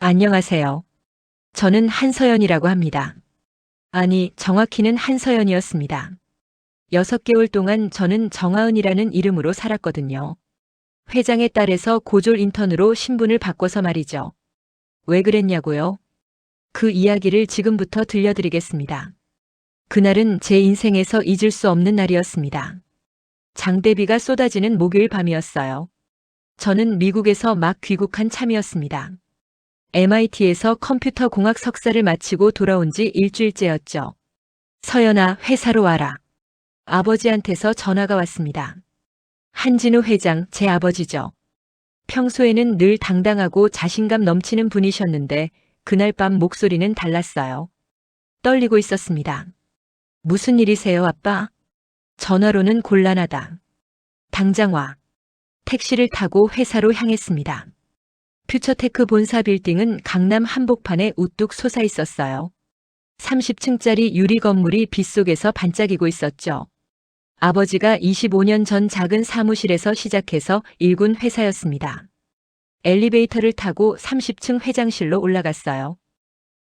안녕하세요. 저는 한서연이라고 합니다. 아니, 정확히는 한서연이었습니다. 6개월 동안 저는 정하은이라는 이름으로 살았거든요. 회장의 딸에서 고졸 인턴으로 신분을 바꿔서 말이죠. 왜 그랬냐고요? 그 이야기를 지금부터 들려드리겠습니다. 그날은 제 인생에서 잊을 수 없는 날이었습니다. 장대비가 쏟아지는 목요일 밤이었어요. 저는 미국에서 막 귀국한 참이었습니다. MIT에서 컴퓨터 공학 석사를 마치고 돌아온 지 일주일째였죠. 서연아, 회사로 와라. 아버지한테서 전화가 왔습니다. 한진우 회장, 제 아버지죠. 평소에는 늘 당당하고 자신감 넘치는 분이셨는데 그날 밤 목소리는 달랐어요. 떨리고 있었습니다. 무슨 일이세요, 아빠? 전화로는 곤란하다. 당장 와. 택시를 타고 회사로 향했습니다. 퓨처테크 본사 빌딩은 강남 한복판에 우뚝 솟아 있었어요. 30층짜리 유리 건물이 빛 속에서 반짝이고 있었죠. 아버지가 25년 전 작은 사무실에서 시작해서 일군 회사였습니다. 엘리베이터를 타고 30층 회장실로 올라갔어요.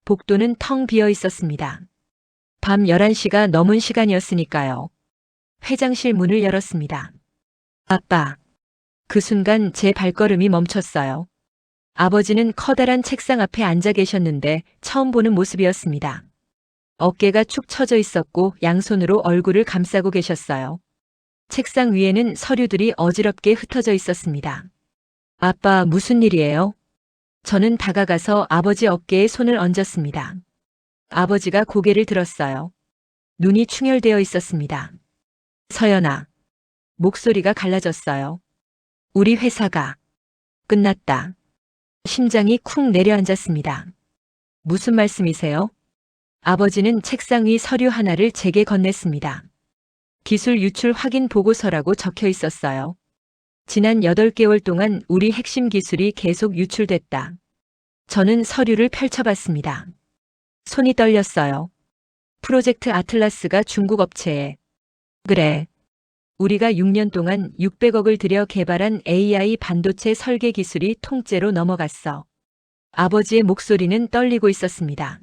복도는 텅 비어 있었습니다. 밤 11시가 넘은 시간이었으니까요. 회장실 문을 열었습니다. 아빠. 그 순간 제 발걸음이 멈췄어요. 아버지는 커다란 책상 앞에 앉아 계셨는데 처음 보는 모습이었습니다. 어깨가 축 처져 있었고 양손으로 얼굴을 감싸고 계셨어요. 책상 위에는 서류들이 어지럽게 흩어져 있었습니다. 아빠, 무슨 일이에요? 저는 다가가서 아버지 어깨에 손을 얹었습니다. 아버지가 고개를 들었어요. 눈이 충혈되어 있었습니다. 서연아. 목소리가 갈라졌어요. 우리 회사가 끝났다. 심장이 쿵 내려앉았습니다. 무슨 말씀이세요? 아버지는 책상 위 서류 하나를 제게 건넸습니다. 기술 유출 확인 보고서라고 적혀 있었어요. 지난 8개월 동안 우리 핵심 기술이 계속 유출됐다. 저는 서류를 펼쳐봤습니다. 손이 떨렸어요. 프로젝트 아틀라스가 중국 업체에. 그래. 우리가 6년 동안 600억을 들여 개발한 AI 반도체 설계 기술이 통째로 넘어갔어. 아버지의 목소리는 떨리고 있었습니다.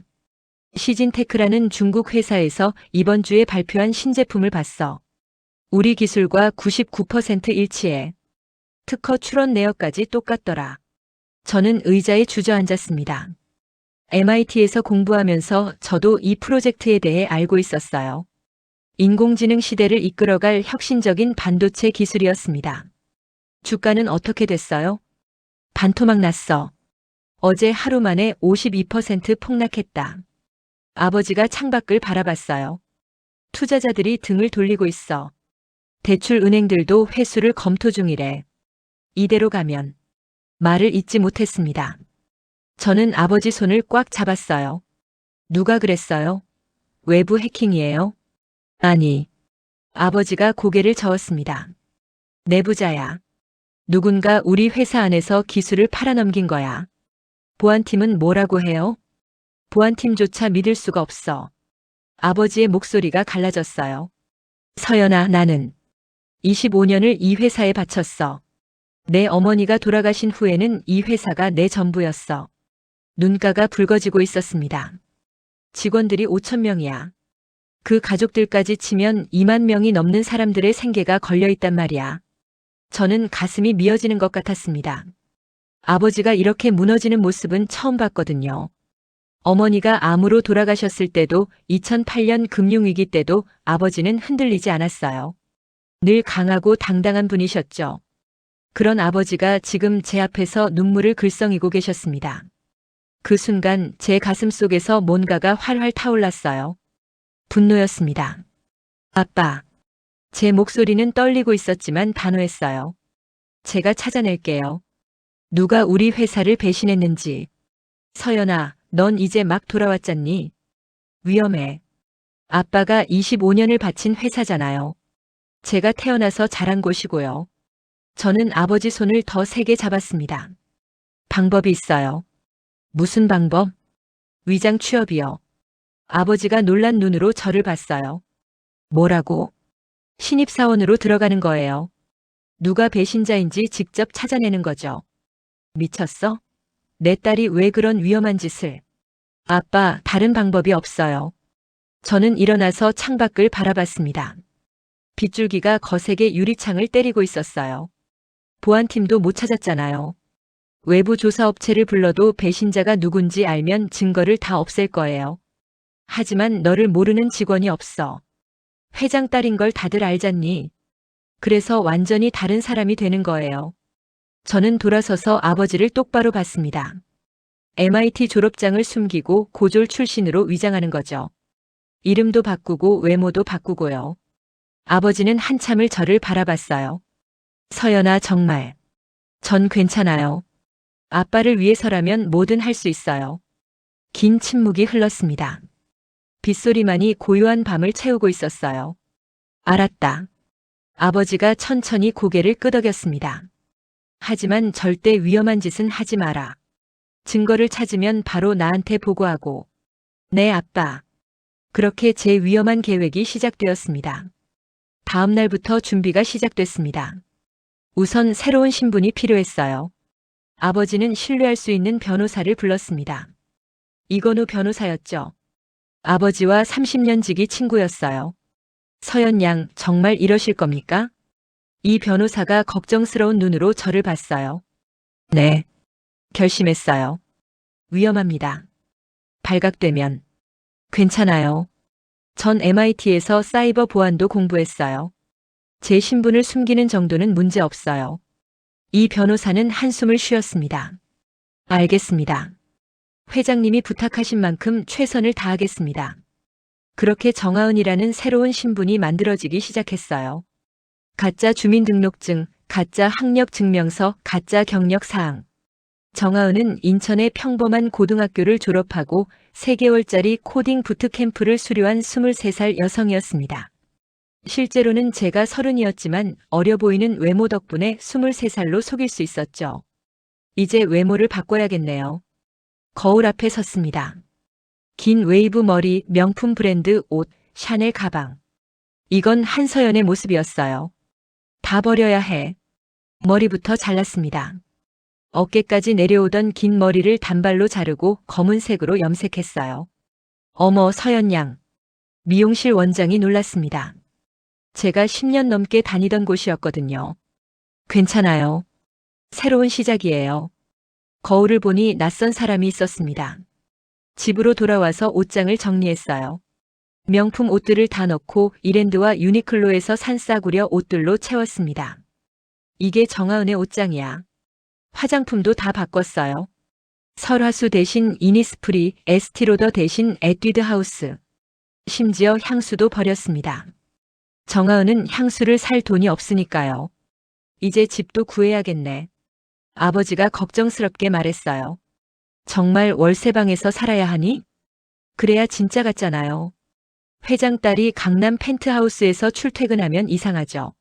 시진테크라는 중국 회사에서 이번 주에 발표한 신제품을 봤어. 우리 기술과 99% 일치해. 특허 출원 내역까지 똑같더라. 저는 의자에 주저앉았습니다. MIT에서 공부하면서 저도 이 프로젝트에 대해 알고 있었어요. 인공지능 시대를 이끌어갈 혁신적인 반도체 기술이었습니다. 주가는 어떻게 됐어요? 반토막 났어. 어제 하루 만에 52% 폭락했다. 아버지가 창밖을 바라봤어요. 투자자들이 등을 돌리고 있어. 대출 은행들도 회수를 검토 중이래. 이대로 가면. 말을 잇지 못했습니다. 저는 아버지 손을 꽉 잡았어요. 누가 그랬어요? 외부 해킹이에요? 아니. 아버지가 고개를 저었습니다. 내부자야. 누군가 우리 회사 안에서 기술을 팔아넘긴 거야. 보안팀은 뭐라고 해요? 보안팀조차 믿을 수가 없어. 아버지의 목소리가 갈라졌어요. 서연아, 나는 25년을 이 회사에 바쳤어. 내 어머니가 돌아가신 후에는 이 회사가 내 전부였어. 눈가가 붉어지고 있었습니다. 직원들이 5천 명이야. 그 가족들까지 치면 2만 명이 넘는 사람들의 생계가 걸려있단 말이야. 저는 가슴이 미어지는 것 같았습니다. 아버지가 이렇게 무너지는 모습은 처음 봤거든요. 어머니가 암으로 돌아가셨을 때도 2008년 금융위기 때도 아버지는 흔들리지 않았어요. 늘 강하고 당당한 분이셨죠. 그런 아버지가 지금 제 앞에서 눈물을 글썽이고 계셨습니다. 그 순간 제 가슴 속에서 뭔가가 활활 타올랐어요. 분노였습니다. 아빠. 제 목소리는 떨리고 있었지만 단호했어요. 제가 찾아낼게요. 누가 우리 회사를 배신했는지. 서연아, 넌 이제 막 돌아왔잖니? 위험해. 아빠가 25년을 바친 회사잖아요. 제가 태어나서 자란 곳이고요. 저는 아버지 손을 더 세게 잡았습니다. 방법이 있어요. 무슨 방법? 위장 취업이요. 아버지가 놀란 눈으로 저를 봤어요. 뭐라고? 신입사원으로 들어가는 거예요. 누가 배신자인지 직접 찾아내는 거죠. 미쳤어? 내 딸이 왜 그런 위험한 짓을? 아빠, 다른 방법이 없어요. 저는 일어나서 창밖을 바라봤습니다. 빗줄기가 거세게 유리창을 때리고 있었어요. 보안팀도 못 찾았잖아요. 외부 조사업체를 불러도 배신자가 누군지 알면 증거를 다 없앨 거예요. 하지만 너를 모르는 직원이 없어. 회장 딸인 걸 다들 알잖니. 그래서 완전히 다른 사람이 되는 거예요. 저는 돌아서서 아버지를 똑바로 봤습니다. MIT 졸업장을 숨기고 고졸 출신으로 위장하는 거죠. 이름도 바꾸고 외모도 바꾸고요. 아버지는 한참을 저를 바라봤어요. 서연아, 정말. 전 괜찮아요. 아빠를 위해서라면 뭐든 할 수 있어요. 긴 침묵이 흘렀습니다. 빗소리만이 고요한 밤을 채우고 있었어요. 알았다. 아버지가 천천히 고개를 끄덕였습니다. 하지만 절대 위험한 짓은 하지 마라. 증거를 찾으면 바로 나한테 보고하고. 네, 아빠. 그렇게 제 위험한 계획이 시작되었습니다. 다음 날부터 준비가 시작됐습니다. 우선 새로운 신분이 필요했어요. 아버지는 신뢰할 수 있는 변호사를 불렀습니다. 이건우 변호사였죠. 아버지와 30년 지기 친구였어요. 서연 양, 정말 이러실 겁니까? 이 변호사가 걱정스러운 눈으로 저를 봤어요. 네. 결심했어요. 위험합니다. 발각되면. 괜찮아요. 전 MIT에서 사이버 보안도 공부했어요. 제 신분을 숨기는 정도는 문제 없어요. 이 변호사는 한숨을 쉬었습니다. 알겠습니다. 회장님이 부탁하신 만큼 최선을 다하겠습니다. 그렇게 정하은이라는 새로운 신분이 만들어지기 시작했어요. 가짜 주민등록증, 가짜 학력증명서, 가짜 경력사항. 정하은은 인천의 평범한 고등학교를 졸업하고 3개월짜리 코딩 부트캠프를 수료한 23살 여성이었습니다. 실제로는 제가 30이었지만 어려 보이는 외모 덕분에 23살로 속일 수 있었죠. 이제 외모를 바꿔야겠네요. 거울 앞에 섰습니다. 긴 웨이브 머리, 명품 브랜드 옷, 샤넬 가방. 이건 한서연의 모습이었어요. 다 버려야 해. 머리부터 잘랐습니다. 어깨까지 내려오던 긴 머리를 단발로 자르고 검은색으로 염색했어요. 어머, 서연 양. 미용실 원장이 놀랐습니다. 제가 10년 넘게 다니던 곳이었거든요. 괜찮아요. 새로운 시작이에요. 거울을 보니 낯선 사람이 있었습니다. 집으로 돌아와서 옷장을 정리했어요. 명품 옷들을 다 넣고 이랜드와 유니클로에서 산 싸구려 옷들로 채웠습니다. 이게 정하은의 옷장이야. 화장품도 다 바꿨어요. 설화수 대신 이니스프리, 에스티로더 대신 에뛰드 하우스. 심지어 향수도 버렸습니다. 정하은은 향수를 살 돈이 없으니까요. 이제 집도 구해야겠네. 아버지가 걱정스럽게 말했어요. 정말 월세방에서 살아야 하니? 그래야 진짜 같잖아요. 회장 딸이 강남 펜트하우스에서 출퇴근하면 이상하죠.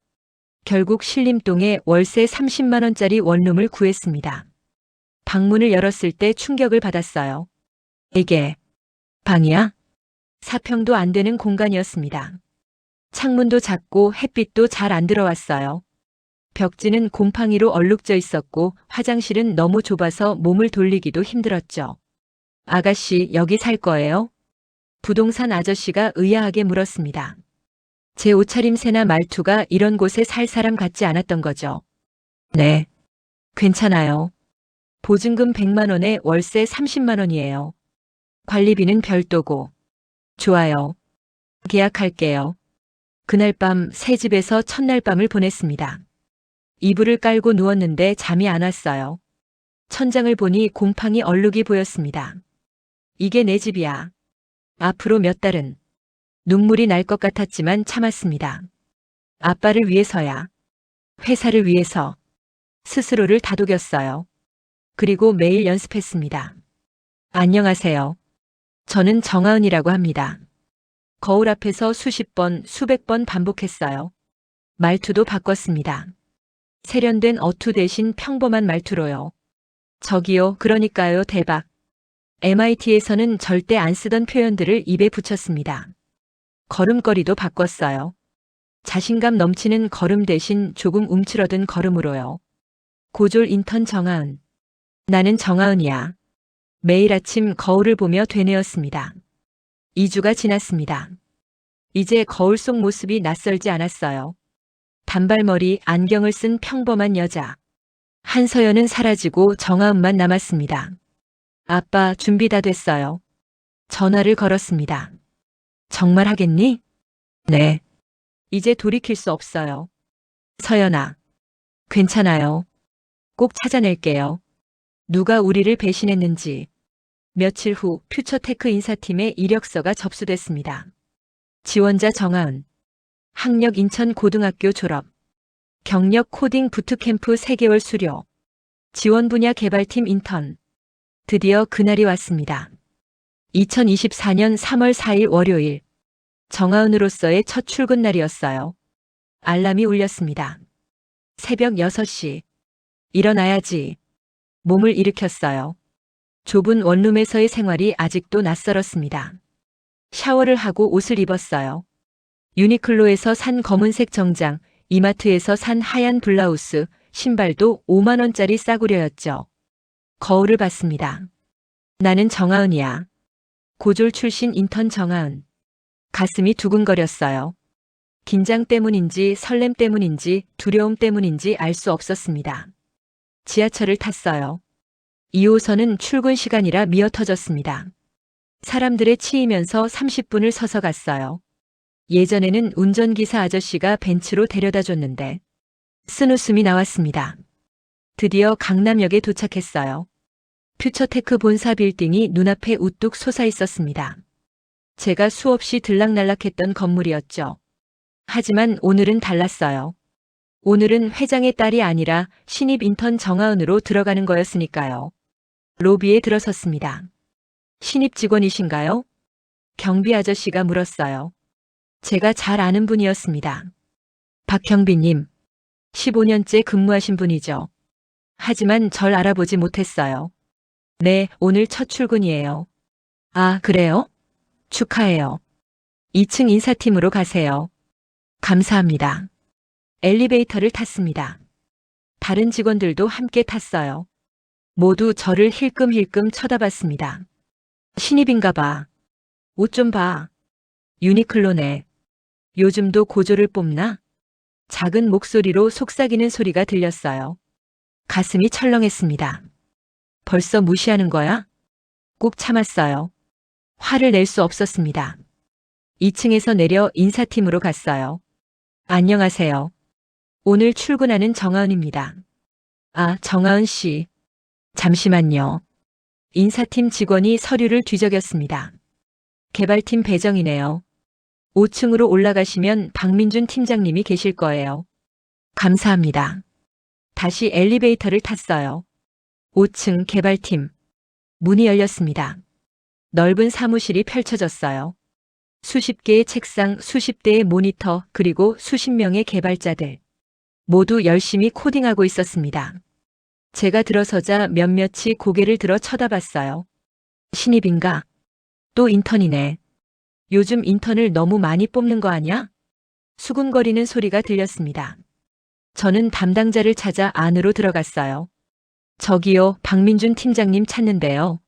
결국 신림동에 월세 30만 원짜리 원룸을 구했습니다. 방문을 열었을 때 충격을 받았어요. 이게 방이야? 4평도 안 되는 공간이었습니다. 창문도 작고 햇빛도 잘 안 들어왔어요. 벽지는 곰팡이로 얼룩져 있었고 화장실은 너무 좁아서 몸을 돌리기도 힘들었죠. 아가씨, 여기 살 거예요? 부동산 아저씨가 의아하게 물었습니다. 제 옷차림새나 말투가 이런 곳에 살 사람 같지 않았던 거죠. 네. 괜찮아요. 보증금 100만 원에 월세 30만 원이에요. 관리비는 별도고. 좋아요. 계약할게요. 그날 밤 새 집에서 첫날 밤을 보냈습니다. 이불을 깔고 누웠는데 잠이 안 왔어요. 천장을 보니 곰팡이 얼룩이 보였습니다. 이게 내 집이야. 앞으로 몇 달은. 눈물이 날 것 같았지만 참았습니다. 아빠를 위해서야. 회사를 위해서. 스스로를 다독였어요. 그리고 매일 연습했습니다. 안녕하세요. 저는 정하은이라고 합니다. 거울 앞에서 수십 번, 수백 번 반복했어요. 말투도 바꿨습니다. 세련된 어투 대신 평범한 말투로요. 저기요, 그러니까요, 대박. MIT에서는 절대 안 쓰던 표현들을 입에 붙였습니다. 걸음걸이도 바꿨어요. 자신감 넘치는 걸음 대신 조금 움츠러든 걸음으로요. 고졸 인턴 정하은. 나는 정하은이야. 매일 아침 거울을 보며 되뇌었습니다. 2주가 지났습니다. 이제 거울 속 모습이 낯설지 않았어요. 단발머리, 안경을 쓴 평범한 여자. 한서연은 사라지고 정하은만 남았습니다. 아빠, 준비 다 됐어요. 전화를 걸었습니다. 정말 하겠니? 네. 이제 돌이킬 수 없어요. 서연아. 괜찮아요. 꼭 찾아낼게요. 누가 우리를 배신했는지. 며칠 후 퓨처테크 인사팀의 이력서가 접수됐습니다. 지원자 정하은. 학력 인천 고등학교 졸업. 경력 코딩 부트캠프 3개월 수료. 지원 분야 개발팀 인턴. 드디어 그날이 왔습니다. 2024년 3월 4일 월요일. 정하은으로서의 첫 출근 날이었어요. 알람이 울렸습니다. 새벽 6시. 일어나야지. 몸을 일으켰어요. 좁은 원룸에서의 생활이 아직도 낯설었습니다. 샤워를 하고 옷을 입었어요. 유니클로에서 산 검은색 정장, 이마트에서 산 하얀 블라우스, 신발도 5만 원짜리 싸구려였죠. 거울을 봤습니다. 나는 정하은이야. 고졸 출신 인턴 정하은. 가슴이 두근거렸어요. 긴장 때문인지 설렘 때문인지 두려움 때문인지 알 수 없었습니다. 지하철을 탔어요. 2호선은 출근 시간이라 미어터졌습니다. 사람들에 치이면서 30분을 서서 갔어요. 예전에는 운전기사 아저씨가 벤츠로 데려다 줬는데 쓴 웃음이 나왔습니다. 드디어 강남역에 도착했어요. 퓨처테크 본사 빌딩이 눈앞에 우뚝 솟아 있었습니다. 제가 수없이 들락날락했던 건물이었죠. 하지만 오늘은 달랐어요. 오늘은 회장의 딸이 아니라 신입 인턴 정하은으로 들어가는 거였으니까요. 로비에 들어섰습니다. 신입 직원이신가요? 경비 아저씨가 물었어요. 제가 잘 아는 분이었습니다. 박경비님, 15년째 근무하신 분이죠. 하지만 절 알아보지 못했어요. 네, 오늘 첫 출근이에요. 아, 그래요? 축하해요. 2층 인사팀으로 가세요. 감사합니다. 엘리베이터를 탔습니다. 다른 직원들도 함께 탔어요. 모두 저를 힐끔힐끔 쳐다봤습니다. 신입인가 봐. 옷 좀 봐. 유니클로네. 요즘도 고졸을 뽑나? 작은 목소리로 속삭이는 소리가 들렸어요. 가슴이 철렁했습니다. 벌써 무시하는 거야? 꼭 참았어요. 화를 낼 수 없었습니다. 2층에서 내려 인사팀으로 갔어요. 안녕하세요. 오늘 출근하는 정하은입니다. 아, 정하은 씨. 잠시만요. 인사팀 직원이 서류를 뒤적였습니다. 개발팀 배정이네요. 5층으로 올라가시면 박민준 팀장님이 계실 거예요. 감사합니다. 다시 엘리베이터를 탔어요. 5층 개발팀. 문이 열렸습니다. 넓은 사무실이 펼쳐졌어요. 수십 개의 책상, 수십 대의 모니터, 그리고 수십 명의 개발자들. 모두 열심히 코딩하고 있었습니다. 제가 들어서자 몇몇이 고개를 들어 쳐다봤어요. 신입인가? 또 인턴이네. 요즘 인턴을 너무 많이 뽑는 거 아냐? 수군거리는 소리가 들렸습니다. 저는 담당자를 찾아 안으로 들어갔어요. 저기요, 박민준 팀장님 찾는데요.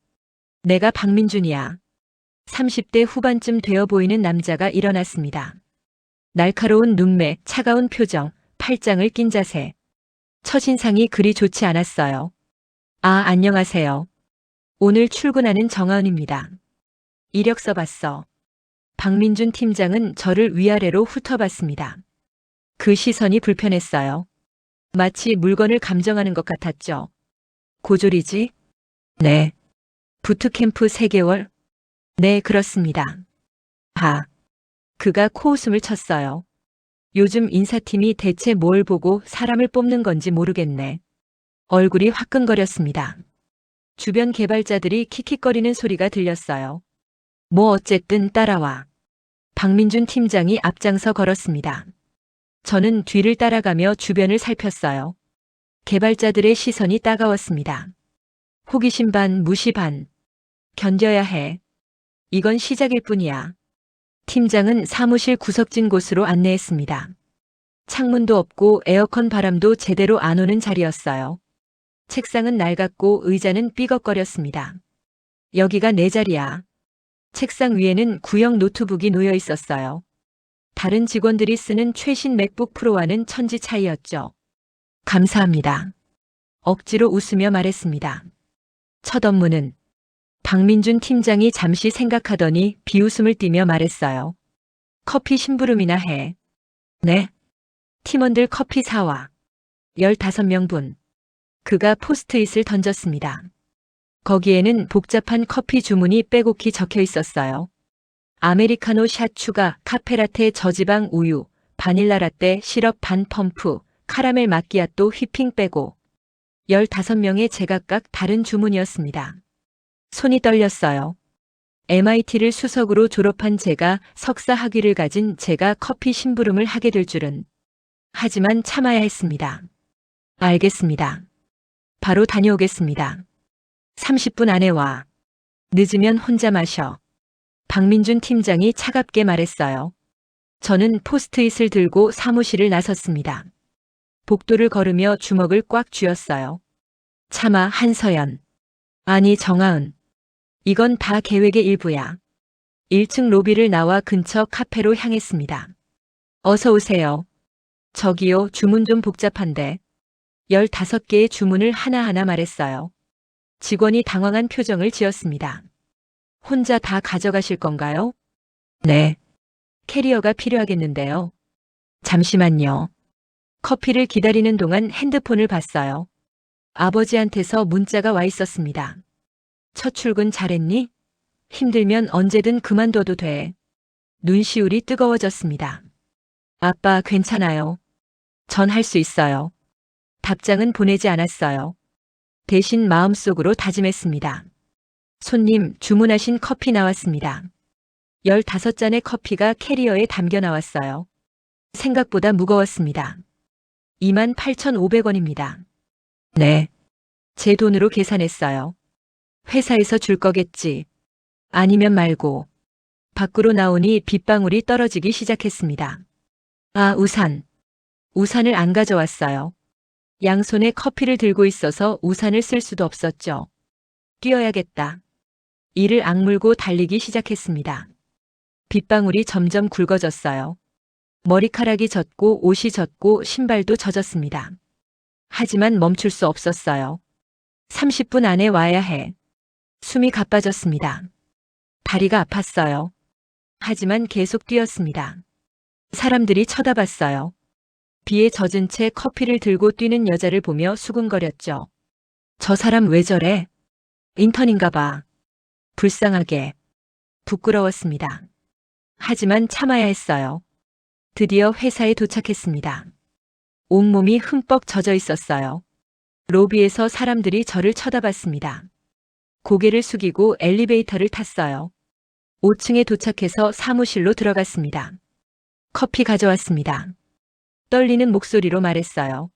내가 박민준이야. 30대 후반쯤 되어 보이는 남자가 일어났습니다. 날카로운 눈매, 차가운 표정, 팔짱을 낀 자세. 첫인상이 그리 좋지 않았어요. 아, 안녕하세요. 오늘 출근하는 정하은입니다. 이력서 봤어. 박민준 팀장은 저를 위아래로 훑어봤습니다. 그 시선이 불편했어요. 마치 물건을 감정하는 것 같았죠. 고졸이지? 네. 부트캠프 3개월? 네, 그렇습니다. 하. 그가 코웃음을 쳤어요. 요즘 인사팀이 대체 뭘 보고 사람을 뽑는 건지 모르겠네. 얼굴이 화끈거렸습니다. 주변 개발자들이 킥킥거리는 소리가 들렸어요. 뭐 어쨌든 따라와. 박민준 팀장이 앞장서 걸었습니다. 저는 뒤를 따라가며 주변을 살폈어요. 개발자들의 시선이 따가웠습니다. 호기심 반, 무시 반. 견뎌야 해. 이건 시작일 뿐이야. 팀장은 사무실 구석진 곳으로 안내했습니다. 창문도 없고 에어컨 바람도 제대로 안 오는 자리였어요. 책상은 낡았고 의자는 삐걱거렸습니다. 여기가 내 자리야. 책상 위에는 구형 노트북이 놓여 있었어요. 다른 직원들이 쓰는 최신 맥북 프로와는 천지 차이였죠. 감사합니다. 억지로 웃으며 말했습니다. 첫 업무는 박민준 팀장이 잠시 생각하더니 비웃음을 띠며 말했어요. 커피 심부름이나 해. 네. 팀원들 커피 사와. 15명분. 그가 포스트잇을 던졌습니다. 거기에는 복잡한 커피 주문이 빼곡히 적혀 있었어요. 아메리카노 샷 추가, 카페라테 저지방 우유, 바닐라 라떼 시럽 반 펌프, 카라멜 마끼아또 휘핑 빼고 15명의 제각각 다른 주문이었습니다. 손이 떨렸어요. MIT를 수석으로 졸업한 제가 석사 학위를 가진 제가 커피 심부름을 하게 될 줄은. 하지만 참아야 했습니다. 알겠습니다. 바로 다녀오겠습니다. 30분 안에 와. 늦으면 혼자 마셔. 박민준 팀장이 차갑게 말했어요. 저는 포스트잇을 들고 사무실을 나섰습니다. 복도를 걸으며 주먹을 꽉 쥐었어요. 차마 한서연. 아니 정아은. 이건 다 계획의 일부야. 1층 로비를 나와 근처 카페로 향했습니다. 어서 오세요. 저기요, 주문 좀 복잡한데. 15개의 주문을 하나하나 말했어요. 직원이 당황한 표정을 지었습니다. 혼자 다 가져가실 건가요? 네. 캐리어가 필요하겠는데요. 잠시만요. 커피를 기다리는 동안 핸드폰을 봤어요. 아버지한테서 문자가 와 있었습니다. 첫 출근 잘했니? 힘들면 언제든 그만둬도 돼. 눈시울이 뜨거워졌습니다. 아빠 괜찮아요. 전 할 수 있어요. 답장은 보내지 않았어요. 대신 마음속으로 다짐했습니다. 손님, 주문하신 커피 나왔습니다. 15잔의 커피가 캐리어에 담겨 나왔어요. 생각보다 무거웠습니다. 28,500원입니다. 네. 제 돈으로 계산했어요. 회사에서 줄 거겠지. 아니면 말고. 밖으로 나오니 빗방울이 떨어지기 시작했습니다. 아, 우산. 우산을 안 가져왔어요. 양손에 커피를 들고 있어서 우산을 쓸 수도 없었죠. 뛰어야겠다. 이를 악물고 달리기 시작했습니다. 빗방울이 점점 굵어졌어요. 머리카락이 젖고 옷이 젖고 신발도 젖었습니다. 하지만 멈출 수 없었어요. 30분 안에 와야 해. 숨이 가빠졌습니다. 다리가 아팠어요. 하지만 계속 뛰었습니다. 사람들이 쳐다봤어요. 비에 젖은 채 커피를 들고 뛰는 여자를 보며 수군거렸죠. 저 사람 왜 저래? 인턴인가 봐. 불쌍하게. 부끄러웠습니다. 하지만 참아야 했어요. 드디어 회사에 도착했습니다. 온몸이 흠뻑 젖어 있었어요. 로비에서 사람들이 저를 쳐다봤습니다. 고개를 숙이고 엘리베이터를 탔어요. 5층에 도착해서 사무실로 들어갔습니다. 커피 가져왔습니다. 떨리는 목소리로 말했어요.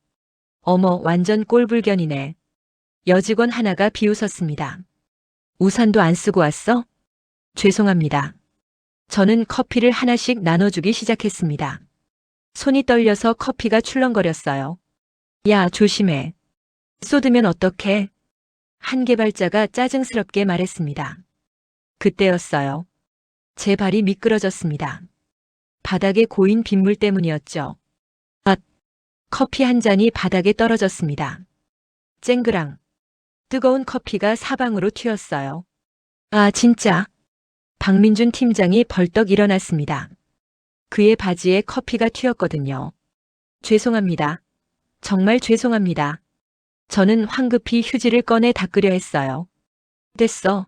어머, 완전 꼴불견이네. 여직원 하나가 비웃었습니다. 우산도 안 쓰고 왔어? 죄송합니다. 저는 커피를 하나씩 나눠주기 시작했습니다. 손이 떨려서 커피가 출렁거렸어요. 야, 조심해. 쏟으면 어떡해? 한 개발자가 짜증스럽게 말했습니다. 그때였어요. 제 발이 미끄러졌습니다. 바닥에 고인 빗물 때문이었죠. 아, 커피 한 잔이 바닥에 떨어졌습니다. 쨍그랑. 뜨거운 커피가 사방으로 튀었어요. 아, 진짜. 박민준 팀장이 벌떡 일어났습니다. 그의 바지에 커피가 튀었거든요. 죄송합니다. 정말 죄송합니다. 저는 황급히 휴지를 꺼내 닦으려 했어요. 됐어.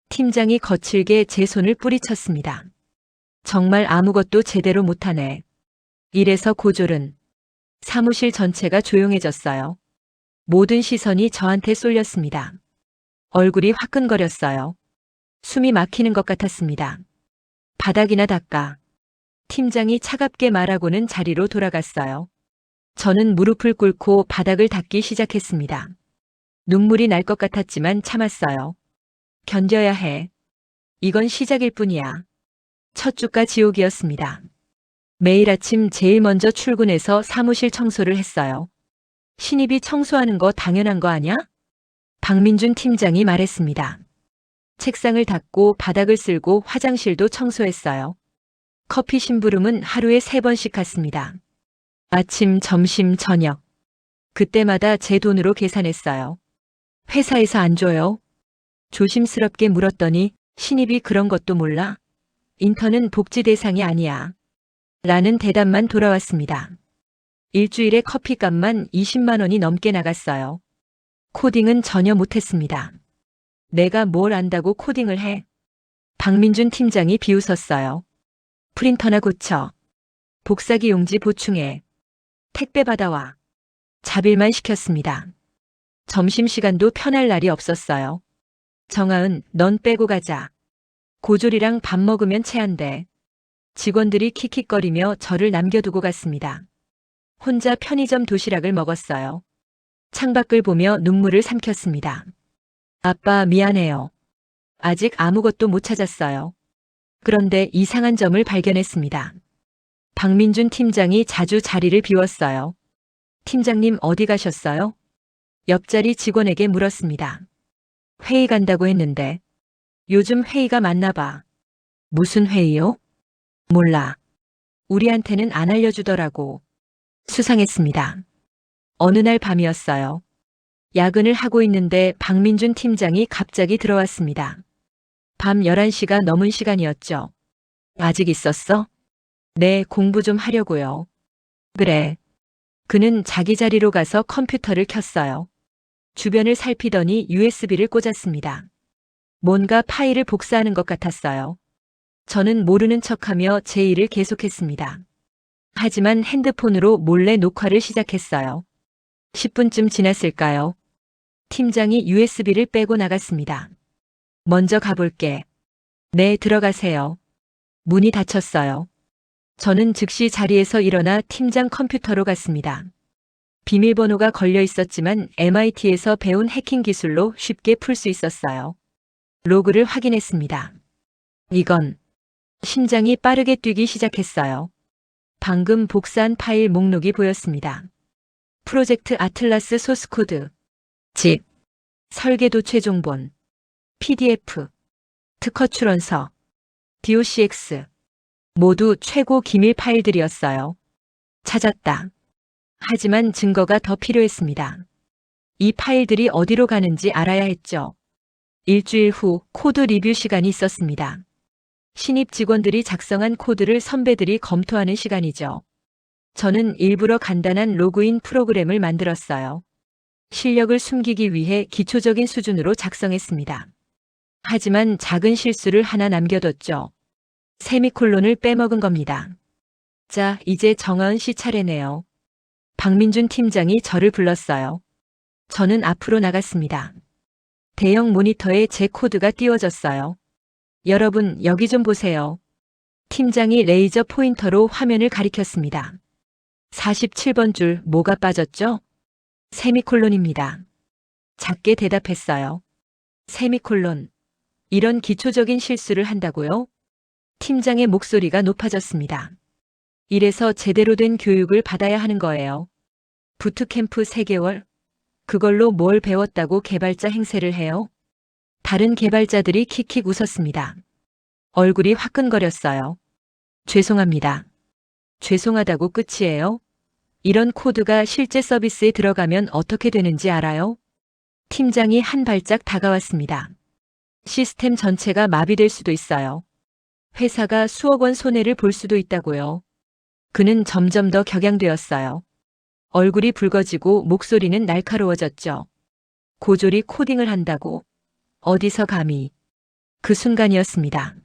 팀장이 거칠게 제 손을 뿌리쳤습니다. 정말 아무것도 제대로 못하네. 이래서 고졸은. 사무실 전체가 조용해졌어요. 모든 시선이 저한테 쏠렸습니다. 얼굴이 화끈거렸어요. 숨이 막히는 것 같았습니다. 바닥이나 닦아. 팀장이 차갑게 말하고는 자리로 돌아갔어요. 저는 무릎을 꿇고 바닥을 닦기 시작했습니다. 눈물이 날 것 같았지만 참았어요. 견뎌야 해. 이건 시작일 뿐이야. 첫 주가 지옥이었습니다. 매일 아침 제일 먼저 출근해서 사무실 청소를 했어요. 신입이 청소하는 거 당연한 거 아냐? 박민준 팀장이 말했습니다. 책상을 닦고 바닥을 쓸고 화장실도 청소했어요. 커피 심부름은 하루에 3번씩 갔습니다. 아침, 점심, 저녁. 그때마다 제 돈으로 계산했어요. 회사에서 안 줘요? 조심스럽게 물었더니 신입이 그런 것도 몰라? 인턴은 복지 대상이 아니야. 라는 대답만 돌아왔습니다. 일주일에 커피값만 20만 원이 넘게 나갔어요. 코딩은 전혀 못했습니다. 내가 뭘 안다고 코딩을 해? 박민준 팀장이 비웃었어요. 프린터나 고쳐. 복사기 용지 보충해. 택배 받아와. 잡일만 시켰습니다. 점심시간도 편할 날이 없었어요. 정아은, 넌 빼고 가자. 고졸이랑 밥 먹으면 체한대. 직원들이 킥킥거리며 저를 남겨두고 갔습니다. 혼자 편의점 도시락을 먹었어요. 창밖을 보며 눈물을 삼켰습니다. 아빠, 미안해요. 아직 아무것도 못 찾았어요. 그런데 이상한 점을 발견했습니다. 박민준 팀장이 자주 자리를 비웠어요. 팀장님 어디 가셨어요? 옆자리 직원에게 물었습니다. 회의 간다고 했는데. 요즘 회의가 많나 봐. 무슨 회의요? 몰라. 우리한테는 안 알려주더라고. 수상했습니다. 어느 날 밤이었어요. 야근을 하고 있는데 박민준 팀장이 갑자기 들어왔습니다. 밤 11시가 넘은 시간이었죠. 아직 있었어? 네, 공부 좀 하려고요. 그래. 그는 자기 자리로 가서 컴퓨터를 켰어요. 주변을 살피더니 USB를 꽂았습니다. 뭔가 파일을 복사하는 것 같았어요. 저는 모르는 척하며 제 일을 계속했습니다. 하지만 핸드폰으로 몰래 녹화를 시작했어요. 10분쯤 지났을까요? 팀장이 USB를 빼고 나갔습니다. 먼저 가볼게. 네, 들어가세요. 문이 닫혔어요. 저는 즉시 자리에서 일어나 팀장 컴퓨터로 갔습니다. 비밀번호가 걸려 있었지만 MIT에서 배운 해킹 기술로 쉽게 풀 수 있었어요. 로그를 확인했습니다. 이건 심장이 빠르게 뛰기 시작했어요. 방금 복사한 파일 목록이 보였습니다. 프로젝트 아틀라스 소스코드, 집, 설계도 최종본, PDF, 특허 출원서, DOCX, 모두 최고 기밀 파일들이었어요. 찾았다. 하지만 증거가 더 필요했습니다. 이 파일들이 어디로 가는지 알아야 했죠. 일주일 후 코드 리뷰 시간이 있었습니다. 신입 직원들이 작성한 코드를 선배들이 검토하는 시간이죠. 저는 일부러 간단한 로그인 프로그램을 만들었어요. 실력을 숨기기 위해 기초적인 수준으로 작성했습니다. 하지만 작은 실수를 하나 남겨뒀죠. 세미콜론을 빼먹은 겁니다. 자, 이제 정아은 씨 차례네요. 박민준 팀장이 저를 불렀어요. 저는 앞으로 나갔습니다. 대형 모니터에 제 코드가 띄워졌어요. 여러분, 여기 좀 보세요. 팀장이 레이저 포인터로 화면을 가리켰습니다. 47번 줄 뭐가 빠졌죠? 세미콜론입니다. 작게 대답했어요. 세미콜론. 이런 기초적인 실수를 한다고요? 팀장의 목소리가 높아졌습니다. 이래서 제대로 된 교육을 받아야 하는 거예요. 부트캠프 3개월? 그걸로 뭘 배웠다고 개발자 행세를 해요? 다른 개발자들이 킥킥 웃었습니다. 얼굴이 화끈거렸어요. 죄송합니다. 죄송하다고 끝이에요? 이런 코드가 실제 서비스에 들어가면 어떻게 되는지 알아요? 팀장이 한 발짝 다가왔습니다. 시스템 전체가 마비될 수도 있어요. 회사가 수억 원 손해를 볼 수도 있다고요. 그는 점점 더 격양되었어요. 얼굴이 붉어지고 목소리는 날카로워졌죠. 고졸이 코딩을 한다고? 어디서 감히? 그 순간이었습니다.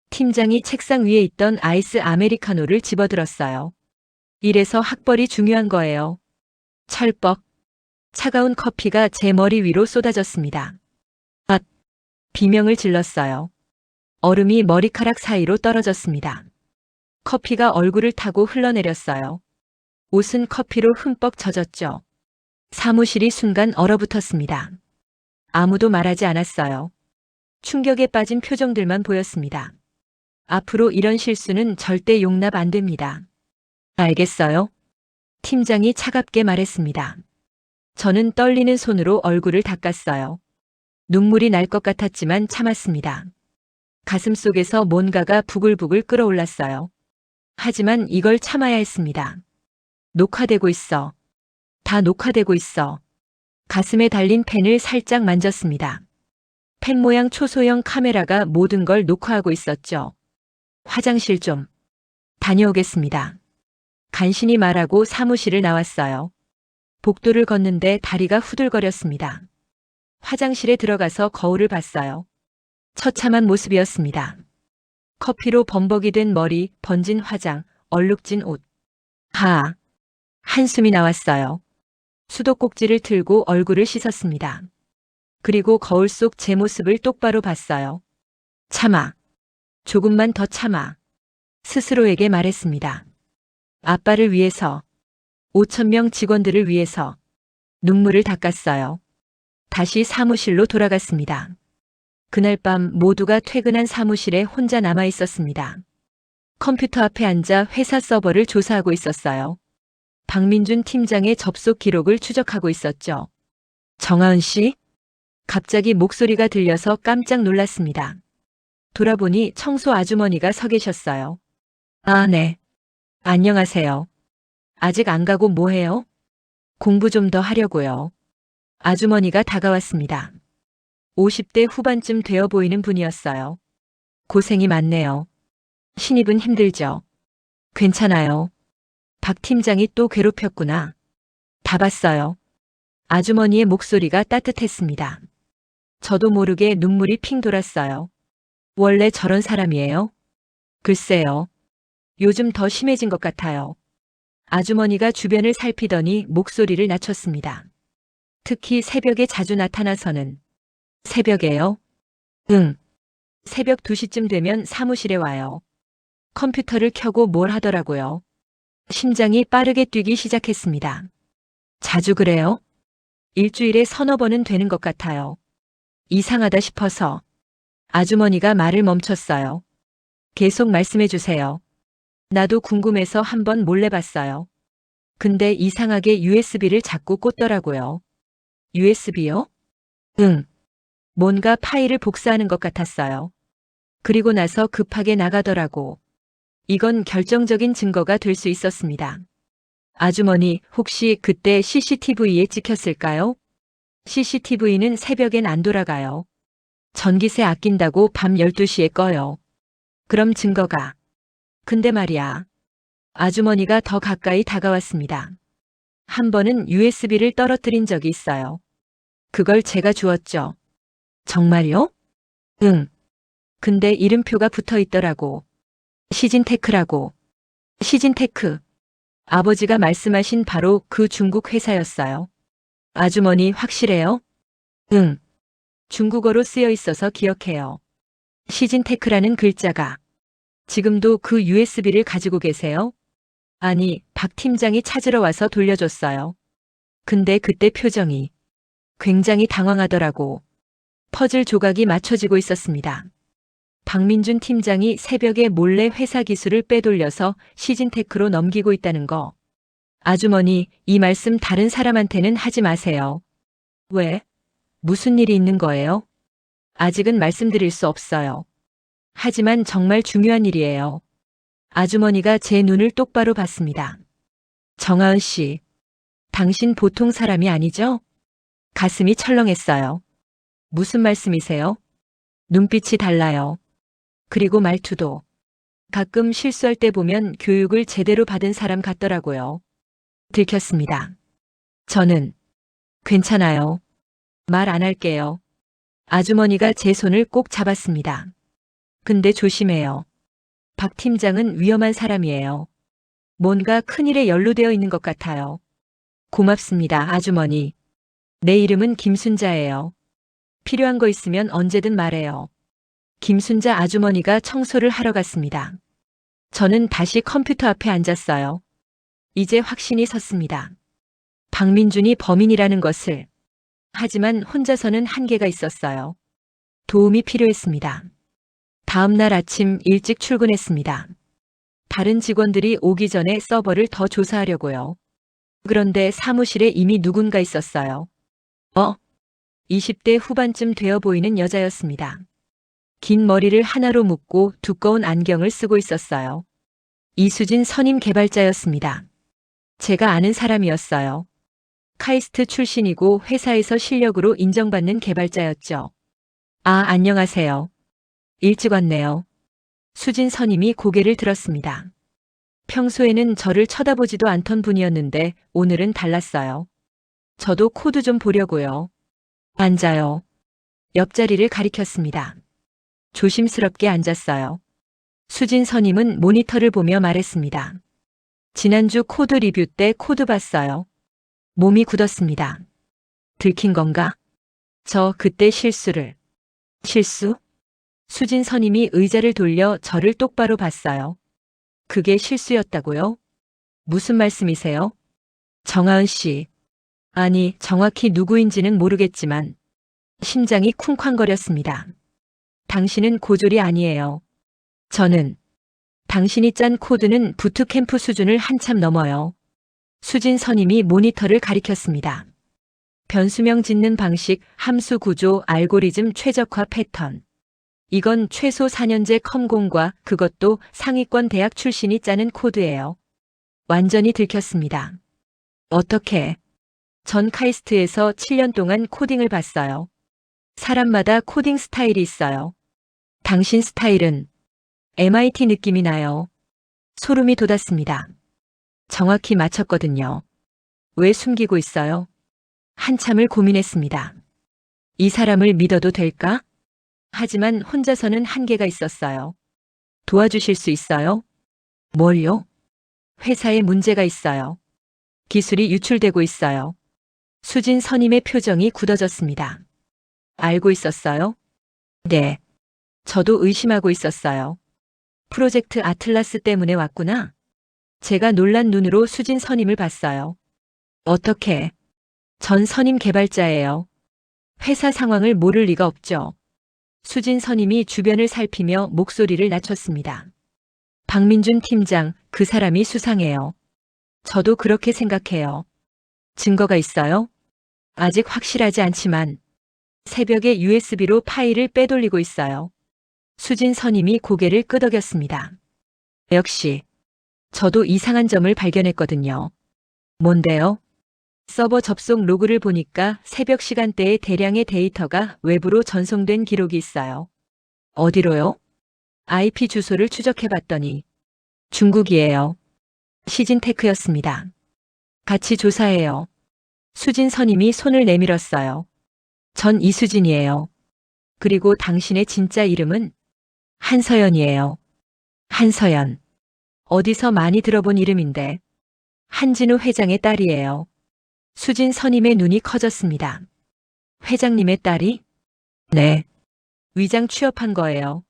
팀장이 책상 위에 있던 아이스 아메리카노를 집어들었어요. 이래서 학벌이 중요한 거예요. 철뻑. 차가운 커피가 제 머리 위로 쏟아졌습니다. 앗! 비명을 질렀어요. 얼음이 머리카락 사이로 떨어졌습니다. 커피가 얼굴을 타고 흘러내렸어요. 옷은 커피로 흠뻑 젖었죠. 사무실이 순간 얼어붙었습니다. 아무도 말하지 않았어요. 충격에 빠진 표정들만 보였습니다. 앞으로 이런 실수는 절대 용납 안 됩니다. 알겠어요? 팀장이 차갑게 말했습니다. 저는 떨리는 손으로 얼굴을 닦았어요. 눈물이 날 것 같았지만 참았습니다. 가슴속에서 뭔가가 부글부글 끓어올랐어요. 하지만 이걸 참아야 했습니다. 녹화되고 있어. 다 녹화되고 있어. 가슴에 달린 펜을 살짝 만졌습니다. 펜 모양 초소형 카메라가 모든 걸 녹화하고 있었죠. 화장실 좀 다녀오겠습니다. 간신히 말하고 사무실을 나왔어요. 복도를 걷는데 다리가 후들거렸습니다. 화장실에 들어가서 거울을 봤어요. 처참한 모습이었습니다. 커피로 범벅이 된 머리, 번진 화장, 얼룩진 옷. 한숨이 나왔어요. 수도꼭지를 틀고 얼굴을 씻었습니다. 그리고 거울 속 제 모습을 똑바로 봤어요. 참아. 조금만 더 참아. 스스로에게 말했습니다. 아빠를 위해서, 5,000명 직원들을 위해서 눈물을 닦았어요. 다시 사무실로 돌아갔습니다. 그날 밤 모두가 퇴근한 사무실에 혼자 남아 있었습니다. 컴퓨터 앞에 앉아 회사 서버를 조사하고 있었어요. 박민준 팀장의 접속 기록을 추적하고 있었죠. 정하은 씨? 갑자기 목소리가 들려서 깜짝 놀랐습니다. 돌아보니 청소 아주머니가 서 계셨어요. 아, 네. 안녕하세요. 아직 안 가고 뭐 해요? 공부 좀 더 하려고요. 아주머니가 다가왔습니다. 50대 후반쯤 되어 보이는 분이었어요. 고생이 많네요. 신입은 힘들죠. 괜찮아요. 박 팀장이 또 괴롭혔구나. 다 봤어요. 아주머니의 목소리가 따뜻했습니다. 저도 모르게 눈물이 핑 돌았어요. 원래 저런 사람이에요? 글쎄요. 요즘 더 심해진 것 같아요. 아주머니가 주변을 살피더니 목소리를 낮췄습니다. 특히 새벽에 자주 나타나서는. 새벽에요? 응. 새벽 2시쯤 되면 사무실에 와요. 컴퓨터를 켜고 뭘 하더라고요. 심장이 빠르게 뛰기 시작했습니다. 자주 그래요? 일주일에 서너 번은 되는 것 같아요. 이상하다 싶어서. 아주머니가 말을 멈췄어요. 계속 말씀해 주세요. 나도 궁금해서 한번 몰래 봤어요. 근데 이상하게 USB를 자꾸 꽂더라고요. USB요? 응. 뭔가 파일을 복사하는 것 같았어요. 그리고 나서 급하게 나가더라고. 이건 결정적인 증거가 될 수 있었습니다. 아주머니, 혹시 그때 CCTV에 찍혔을까요? CCTV는 새벽엔 안 돌아가요. 전기세 아낀다고 밤 12시에 꺼요. 그럼 증거가. 근데 말이야. 아주머니가 더 가까이 다가왔습니다. 한 번은 USB를 떨어뜨린 적이 있어요. 그걸 제가 주었죠. 정말요? 응. 근데 이름표가 붙어 있더라고. 시진테크라고. 시진테크. 아버지가 말씀하신 바로 그 중국 회사였어요. 아주머니 확실해요? 응. 중국어로 쓰여 있어서 기억해요. 시진테크라는 글자가. 지금도 그 USB를 가지고 계세요? 아니, 박 팀장이 찾으러 와서 돌려줬어요. 근데 그때 표정이 굉장히 당황하더라고. 퍼즐 조각이 맞춰지고 있었습니다. 박민준 팀장이 새벽에 몰래 회사 기술을 빼돌려서 시진테크로 넘기고 있다는 거. 아주머니, 이 말씀 다른 사람한테는 하지 마세요. 왜? 무슨 일이 있는 거예요? 아직은 말씀드릴 수 없어요. 하지만 정말 중요한 일이에요. 아주머니가 제 눈을 똑바로 봤습니다. 정하은 씨, 당신 보통 사람이 아니죠? 가슴이 철렁했어요. 무슨 말씀이세요? 눈빛이 달라요. 그리고 말투도. 가끔 실수할 때 보면 교육을 제대로 받은 사람 같더라고요. 들켰습니다. 저는 괜찮아요. 말 안 할게요. 아주머니가 제 손을 꼭 잡았습니다. 근데 조심해요. 박 팀장은 위험한 사람이에요. 뭔가 큰일에 연루되어 있는 것 같아요. 고맙습니다, 아주머니. 내 이름은 김순자예요. 필요한 거 있으면 언제든 말해요. 김순자 아주머니가 청소를 하러 갔습니다. 저는 다시 컴퓨터 앞에 앉았어요. 이제 확신이 섰습니다. 박민준이 범인이라는 것을. 하지만 혼자서는 한계가 있었어요. 도움이 필요했습니다. 다음 날 아침 일찍 출근했습니다. 다른 직원들이 오기 전에 서버를 더 조사하려고요. 그런데 사무실에 이미 누군가 있었어요. 20대 후반쯤 되어 보이는 여자였습니다. 긴 머리를 하나로 묶고 두꺼운 안경을 쓰고 있었어요. 이수진 선임 개발자였습니다. 제가 아는 사람이었어요. 카이스트 출신이고 회사에서 실력으로 인정받는 개발자였죠. 아, 안녕하세요. 일찍 왔네요. 수진 선임이 고개를 들었습니다. 평소에는 저를 쳐다보지도 않던 분이었는데 오늘은 달랐어요. 저도 코드 좀 보려고요. 앉아요. 옆자리를 가리켰습니다. 조심스럽게 앉았어요. 수진 선임은 모니터를 보며 말했습니다. 지난주 코드 리뷰 때 코드 봤어요. 몸이 굳었습니다. 들킨 건가? 저 그때 실수를. 실수? 수진 선임이 의자를 돌려 저를 똑바로 봤어요. 그게 실수였다고요? 무슨 말씀이세요? 정하은 씨. 아니, 정확히 누구인지는 모르겠지만 심장이 쿵쾅거렸습니다. 당신은 고졸이 아니에요. 저는 당신이 짠 코드는 부트캠프 수준을 한참 넘어요. 수진 선임이 모니터를 가리켰습니다. 변수명 짓는 방식, 함수 구조, 알고리즘 최적화 패턴. 이건 최소 4년제 컴공과 그것도 상위권 대학 출신이 짜는 코드예요. 완전히 들켰습니다. 어떻게? 전 카이스트에서 7년 동안 코딩을 봤어요. 사람마다 코딩 스타일이 있어요. 당신 스타일은 MIT 느낌이 나요. 소름이 돋았습니다. 정확히 맞췄거든요. 왜 숨기고 있어요? 한참을 고민했습니다. 이 사람을 믿어도 될까? 하지만 혼자서는 한계가 있었어요. 도와주실 수 있어요? 뭘요? 회사에 문제가 있어요. 기술이 유출되고 있어요. 수진 선임의 표정이 굳어졌습니다. 알고 있었어요? 네. 저도 의심하고 있었어요. 프로젝트 아틀라스 때문에 왔구나. 제가 놀란 눈으로 수진 선임을 봤어요. 어떻게? 전 선임 개발자예요. 회사 상황을 모를 리가 없죠. 수진 선임이 주변을 살피며 목소리를 낮췄습니다. 박민준 팀장, 그 사람이 수상해요. 저도 그렇게 생각해요. 증거가 있어요? 아직 확실하지 않지만 새벽에 USB로 파일을 빼돌리고 있어요. 수진 선임이 고개를 끄덕였습니다. 역시 저도 이상한 점을 발견했거든요. 뭔데요? 서버 접속 로그를 보니까 새벽 시간대에 대량의 데이터가 외부로 전송된 기록이 있어요. 어디로요? IP 주소를 추적해봤더니 중국이에요. 시진테크였습니다. 같이 조사해요. 수진 선임이 손을 내밀었어요. 전 이수진이에요. 그리고 당신의 진짜 이름은 한서연이에요. 한서연. 어디서 많이 들어본 이름인데. 한진우 회장의 딸이에요. 수진 선임의 눈이 커졌습니다. 회장님의 딸이? 네. 위장 취업한 거예요.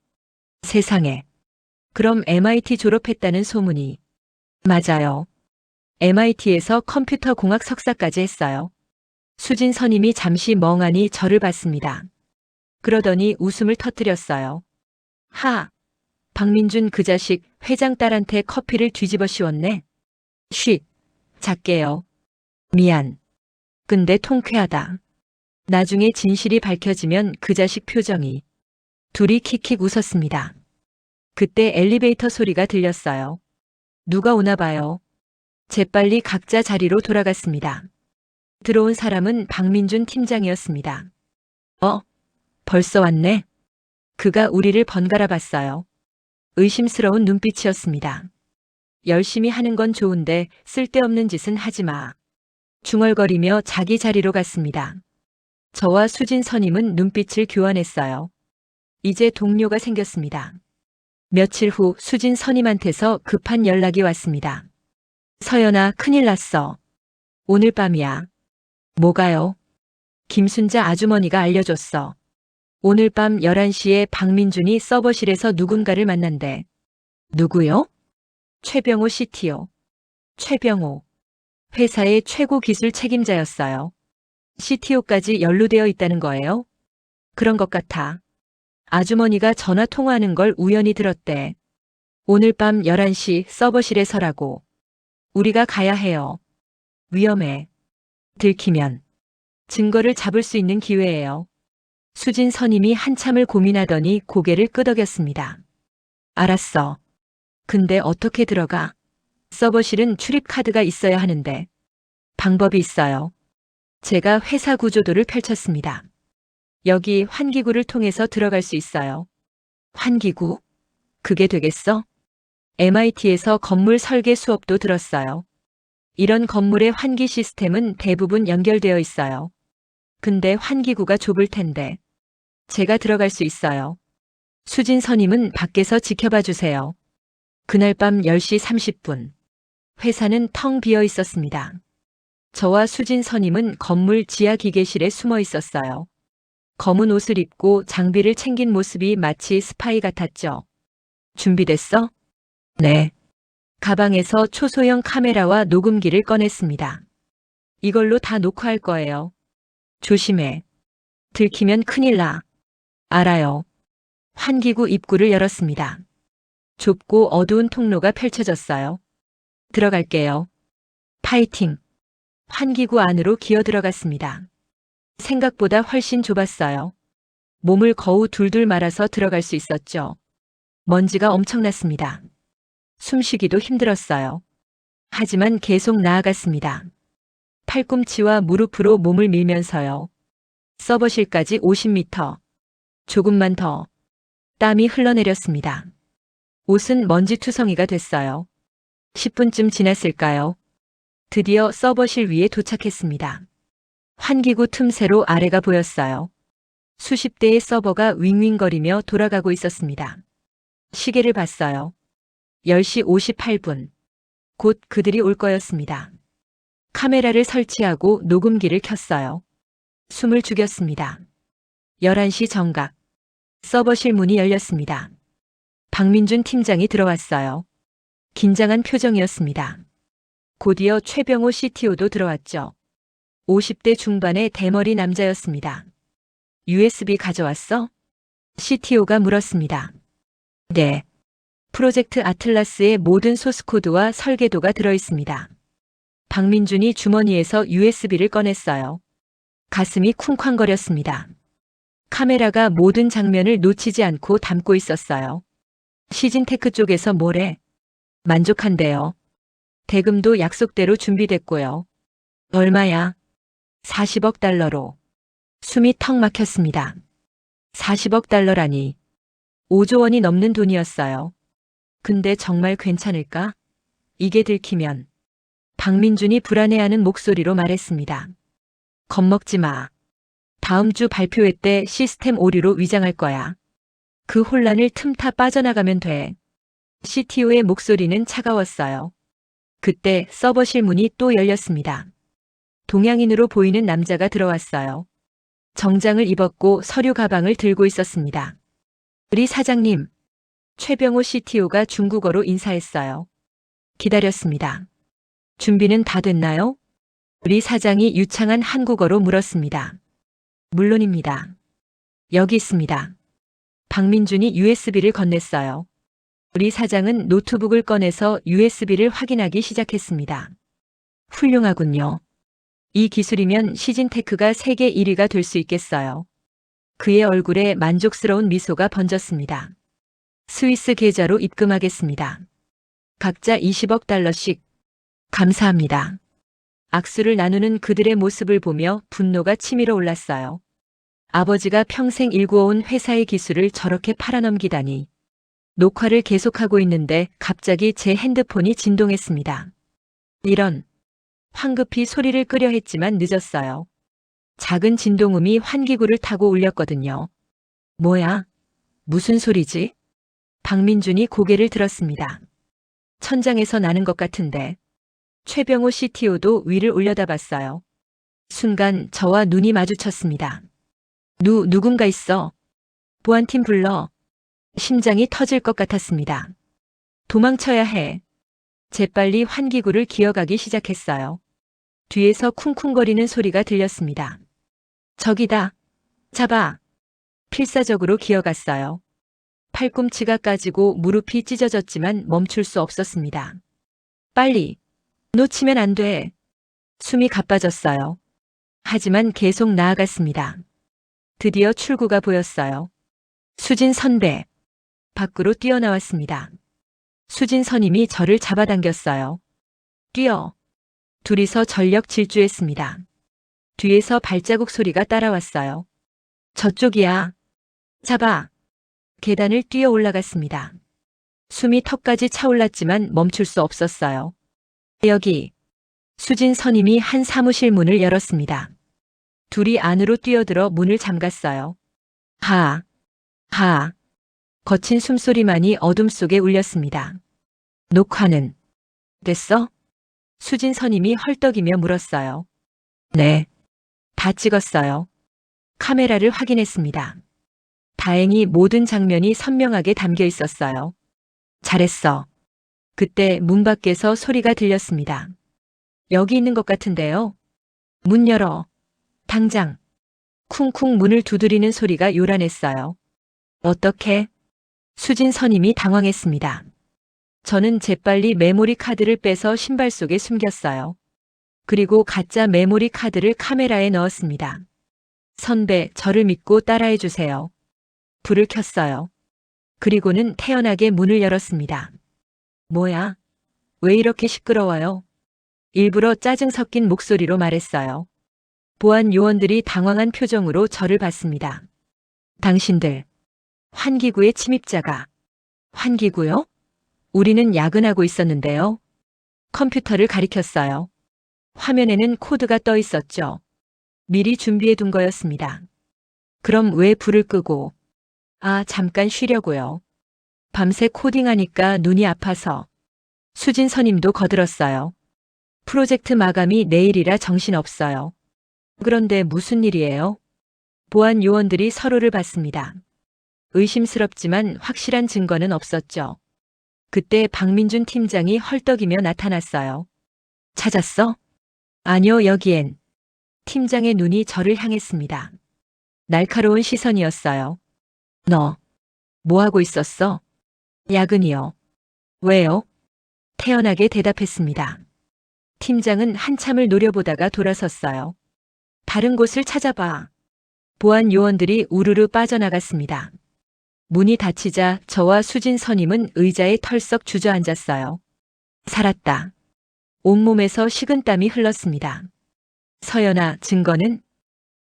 세상에. 그럼 MIT 졸업했다는 소문이. 맞아요. MIT에서 컴퓨터 공학 석사까지 했어요. 수진 선임이 잠시 멍하니 저를 봤습니다. 그러더니 웃음을 터뜨렸어요. 하! 박민준 그 자식 회장 딸한테 커피를 뒤집어 씌웠네. 쉿! 작게요. 미안. 근데 통쾌하다. 나중에 진실이 밝혀지면 그 자식 표정이. 둘이 킥킥 웃었습니다. 그때 엘리베이터 소리가 들렸어요. 누가 오나 봐요. 재빨리 각자 자리로 돌아갔습니다. 들어온 사람은 박민준 팀장이었습니다. 벌써 왔네. 그가 우리를 번갈아 봤어요. 의심스러운 눈빛이었습니다. 열심히 하는 건 좋은데 쓸데없는 짓은 하지 마. 중얼거리며 자기 자리로 갔습니다. 저와 수진 선임은 눈빛을 교환했어요. 이제 동료가 생겼습니다. 며칠 후 수진 선임한테서 급한 연락이 왔습니다. 서연아, 큰일 났어. 오늘 밤이야. 뭐가요? 김순자 아주머니가 알려줬어. 오늘 밤 11시에 박민준이 서버실에서 누군가를 만난대. 누구요? 최병호 CTO. 최병호. 회사의 최고 기술 책임자였어요. CTO까지 연루되어 있다는 거예요? 그런 것 같아. 아주머니가 전화 통화하는 걸 우연히 들었대. 오늘 밤 11시 서버실에 서라고. 우리가 가야 해요. 위험해. 들키면 증거를 잡을 수 있는 기회예요. 수진 선임이 한참을 고민하더니 고개를 끄덕였습니다. 알았어. 근데 어떻게 들어가? 서버실은 출입 카드가 있어야 하는데. 방법이 있어요. 제가 회사 구조도를 펼쳤습니다. 여기 환기구를 통해서 들어갈 수 있어요. 환기구? 그게 되겠어? MIT에서 건물 설계 수업도 들었어요. 이런 건물의 환기 시스템은 대부분 연결되어 있어요. 근데 환기구가 좁을 텐데. 제가 들어갈 수 있어요. 수진 선임은 밖에서 지켜봐 주세요. 그날 밤 10시 30분. 회사는 텅 비어 있었습니다. 저와 수진 선임은 건물 지하 기계실에 숨어 있었어요. 검은 옷을 입고 장비를 챙긴 모습이 마치 스파이 같았죠. 준비됐어? 네. 가방에서 초소형 카메라와 녹음기를 꺼냈습니다. 이걸로 다 녹화할 거예요. 조심해. 들키면 큰일 나. 알아요. 환기구 입구를 열었습니다. 좁고 어두운 통로가 펼쳐졌어요. 들어갈게요. 파이팅. 환기구 안으로 기어 들어갔습니다. 생각보다 훨씬 좁았어요. 몸을 거우 둘둘 말아서 들어갈 수 있었죠. 먼지가 엄청났습니다. 숨쉬기도 힘들었어요. 하지만 계속 나아갔습니다. 팔꿈치와 무릎으로 몸을 밀면서요. 서버실까지 50m. 조금만 더. 땀이 흘러내렸습니다. 옷은 먼지투성이가 됐어요. 10분쯤 지났을까요? 드디어 서버실 위에 도착했습니다. 환기구 틈새로 아래가 보였어요. 수십 대의 서버가 윙윙거리며 돌아가고 있었습니다. 시계를 봤어요. 10시 58분. 곧 그들이 올 거였습니다. 카메라를 설치하고 녹음기를 켰어요. 숨을 죽였습니다. 11시 정각. 서버실 문이 열렸습니다. 박민준 팀장이 들어왔어요. 긴장한 표정이었습니다. 곧이어 최병호 CTO도 들어왔죠. 50대 중반의 대머리 남자였습니다. USB 가져왔어? CTO가 물었습니다. 네. 프로젝트 아틀라스의 모든 소스코드와 설계도가 들어있습니다. 박민준이 주머니에서 USB를 꺼냈어요. 가슴이 쿵쾅거렸습니다. 카메라가 모든 장면을 놓치지 않고 담고 있었어요. 시진테크 쪽에서 뭐래? 만족한대요. 대금도 약속대로 준비됐고요. 얼마야? 40억 달러로. 숨이 턱 막혔습니다. 40억 달러라니. 5조 원이 넘는 돈이었어요. 근데 정말 괜찮을까? 이게 들키면. 박민준이 불안해하는 목소리로 말했습니다. 겁먹지 마. 다음 주 발표회 때 시스템 오류로 위장할 거야. 그 혼란을 틈타 빠져나가면 돼. CTO의 목소리는 차가웠어요. 그때 서버실 문이 또 열렸습니다. 동양인으로 보이는 남자가 들어왔어요. 정장을 입었고 서류 가방을 들고 있었습니다. 우리 사장님. 최병호 CTO가 중국어로 인사했어요. 기다렸습니다. 준비는 다 됐나요? 우리 사장이 유창한 한국어로 물었습니다. 물론입니다. 여기 있습니다. 박민준이 USB를 건넸어요. 우리 사장은 노트북을 꺼내서 USB를 확인하기 시작했습니다. 훌륭하군요. 이 기술이면 시진테크가 세계 1위가 될 수 있겠어요. 그의 얼굴에 만족스러운 미소가 번졌습니다. 스위스 계좌로 입금하겠습니다. 각자 20억 달러씩. 감사합니다. 악수를 나누는 그들의 모습을 보며 분노가 치밀어 올랐어요. 아버지가 평생 일구어온 회사의 기술을 저렇게 팔아넘기다니. 녹화를 계속하고 있는데 갑자기 제 핸드폰이 진동했습니다. 이런. 황급히 소리를 끄려 했지만 늦었어요. 작은 진동음이 환기구를 타고 울렸거든요. 뭐야? 무슨 소리지? 박민준이 고개를 들었습니다. 천장에서 나는 것 같은데. 최병호 CTO도 위를 올려다봤어요. 순간 저와 눈이 마주쳤습니다. 누군가 있어. 보안팀 불러. 심장이 터질 것 같았습니다. 도망쳐야 해. 재빨리 환기구를 기어가기 시작했어요. 뒤에서 쿵쿵거리는 소리가 들렸습니다. 저기다. 잡아. 필사적으로 기어갔어요. 팔꿈치가 까지고 무릎이 찢어졌지만 멈출 수 없었습니다. 빨리. 놓치면 안 돼. 숨이 가빠졌어요. 하지만 계속 나아갔습니다. 드디어 출구가 보였어요. 수진 선배. 밖으로 뛰어나왔습니다. 수진 선임이 저를 잡아당겼어요. 뛰어. 둘이서 전력 질주했습니다. 뒤에서 발자국 소리가 따라왔어요. 저쪽이야. 잡아. 계단을 뛰어 올라갔습니다. 숨이 턱까지 차올랐지만 멈출 수 없었어요. 여기. 수진 선임이 한 사무실 문을 열었습니다. 둘이 안으로 뛰어들어 문을 잠갔어요. 하. 하. 거친 숨소리만이 어둠 속에 울렸습니다. 녹화는 됐어? 수진 선임이 헐떡이며 물었어요. 네. 다 찍었어요. 카메라를 확인했습니다. 다행히 모든 장면이 선명하게 담겨 있었어요. 잘했어. 그때 문 밖에서 소리가 들렸습니다. 여기 있는 것 같은데요. 문 열어. 당장. 쿵쿵 문을 두드리는 소리가 요란했어요. 어떻게? 수진 선임이 당황했습니다. 저는 재빨리 메모리 카드를 빼서 신발 속에 숨겼어요. 그리고 가짜 메모리 카드를 카메라에 넣었습니다. 선배, 저를 믿고 따라해 주세요. 불을 켰어요. 그리고는 태연하게 문을 열었습니다. 뭐야? 왜 이렇게 시끄러워요? 일부러 짜증 섞인 목소리로 말했어요. 보안 요원들이 당황한 표정으로 저를 봤습니다. 당신들, 환기구의 침입자가. 환기구요? 우리는 야근하고 있었는데요. 컴퓨터를 가리켰어요. 화면에는 코드가 떠 있었죠. 미리 준비해 둔 거였습니다. 그럼 왜 불을 끄고? 아, 잠깐 쉬려고요. 밤새 코딩하니까 눈이 아파서. 수진 선임도 거들었어요. 프로젝트 마감이 내일이라 정신없어요. 그런데 무슨 일이에요? 보안 요원들이 서로를 봤습니다. 의심스럽지만 확실한 증거는 없었죠. 그때 박민준 팀장이 헐떡이며 나타났어요. 찾았어? 아니요, 여기엔. 팀장의 눈이 저를 향했습니다. 날카로운 시선이었어요. 너, 뭐 하고 있었어? 야근이요. 왜요? 태연하게 대답했습니다. 팀장은 한참을 노려보다가 돌아섰어요. 다른 곳을 찾아봐. 보안 요원들이 우르르 빠져나갔습니다. 문이 닫히자 저와 수진 선임은 의자에 털썩 주저앉았어요. 살았다. 온몸에서 식은땀이 흘렀습니다. 서연아, 증거는?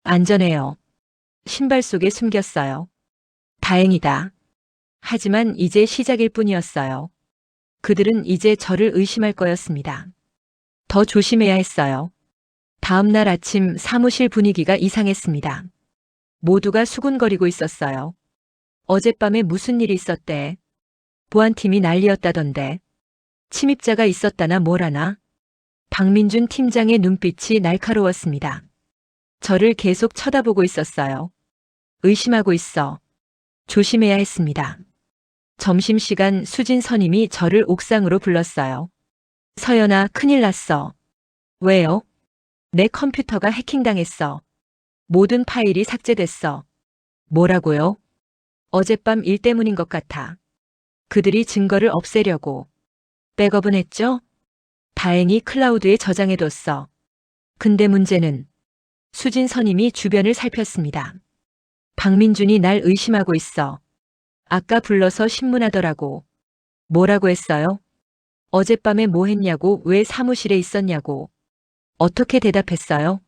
안전해요. 신발 속에 숨겼어요. 다행이다. 하지만 이제 시작일 뿐이었어요. 그들은 이제 저를 의심할 거였습니다. 더 조심해야 했어요. 다음 날 아침 사무실 분위기가 이상했습니다. 모두가 수군거리고 있었어요. 어젯밤에 무슨 일이 있었대? 보안팀이 난리였다던데. 침입자가 있었다나 뭐라나? 박민준 팀장의 눈빛이 날카로웠습니다. 저를 계속 쳐다보고 있었어요. 의심하고 있어. 조심해야 했습니다. 점심시간 수진 선임이 저를 옥상으로 불렀어요. 서연아, 큰일 났어. 왜요? 내 컴퓨터가 해킹당했어. 모든 파일이 삭제됐어. 뭐라고요? 어젯밤 일 때문인 것 같아. 그들이 증거를 없애려고. 백업은 했죠? 다행히 클라우드에 저장해뒀어. 근데 문제는 수진 선임이 주변을 살폈습니다. 박민준이 날 의심하고 있어. 아까 불러서 신문하더라고. 뭐라고 했어요? 어젯밤에 뭐 했냐고, 왜 사무실에 있었냐고. 어떻게 대답했어요?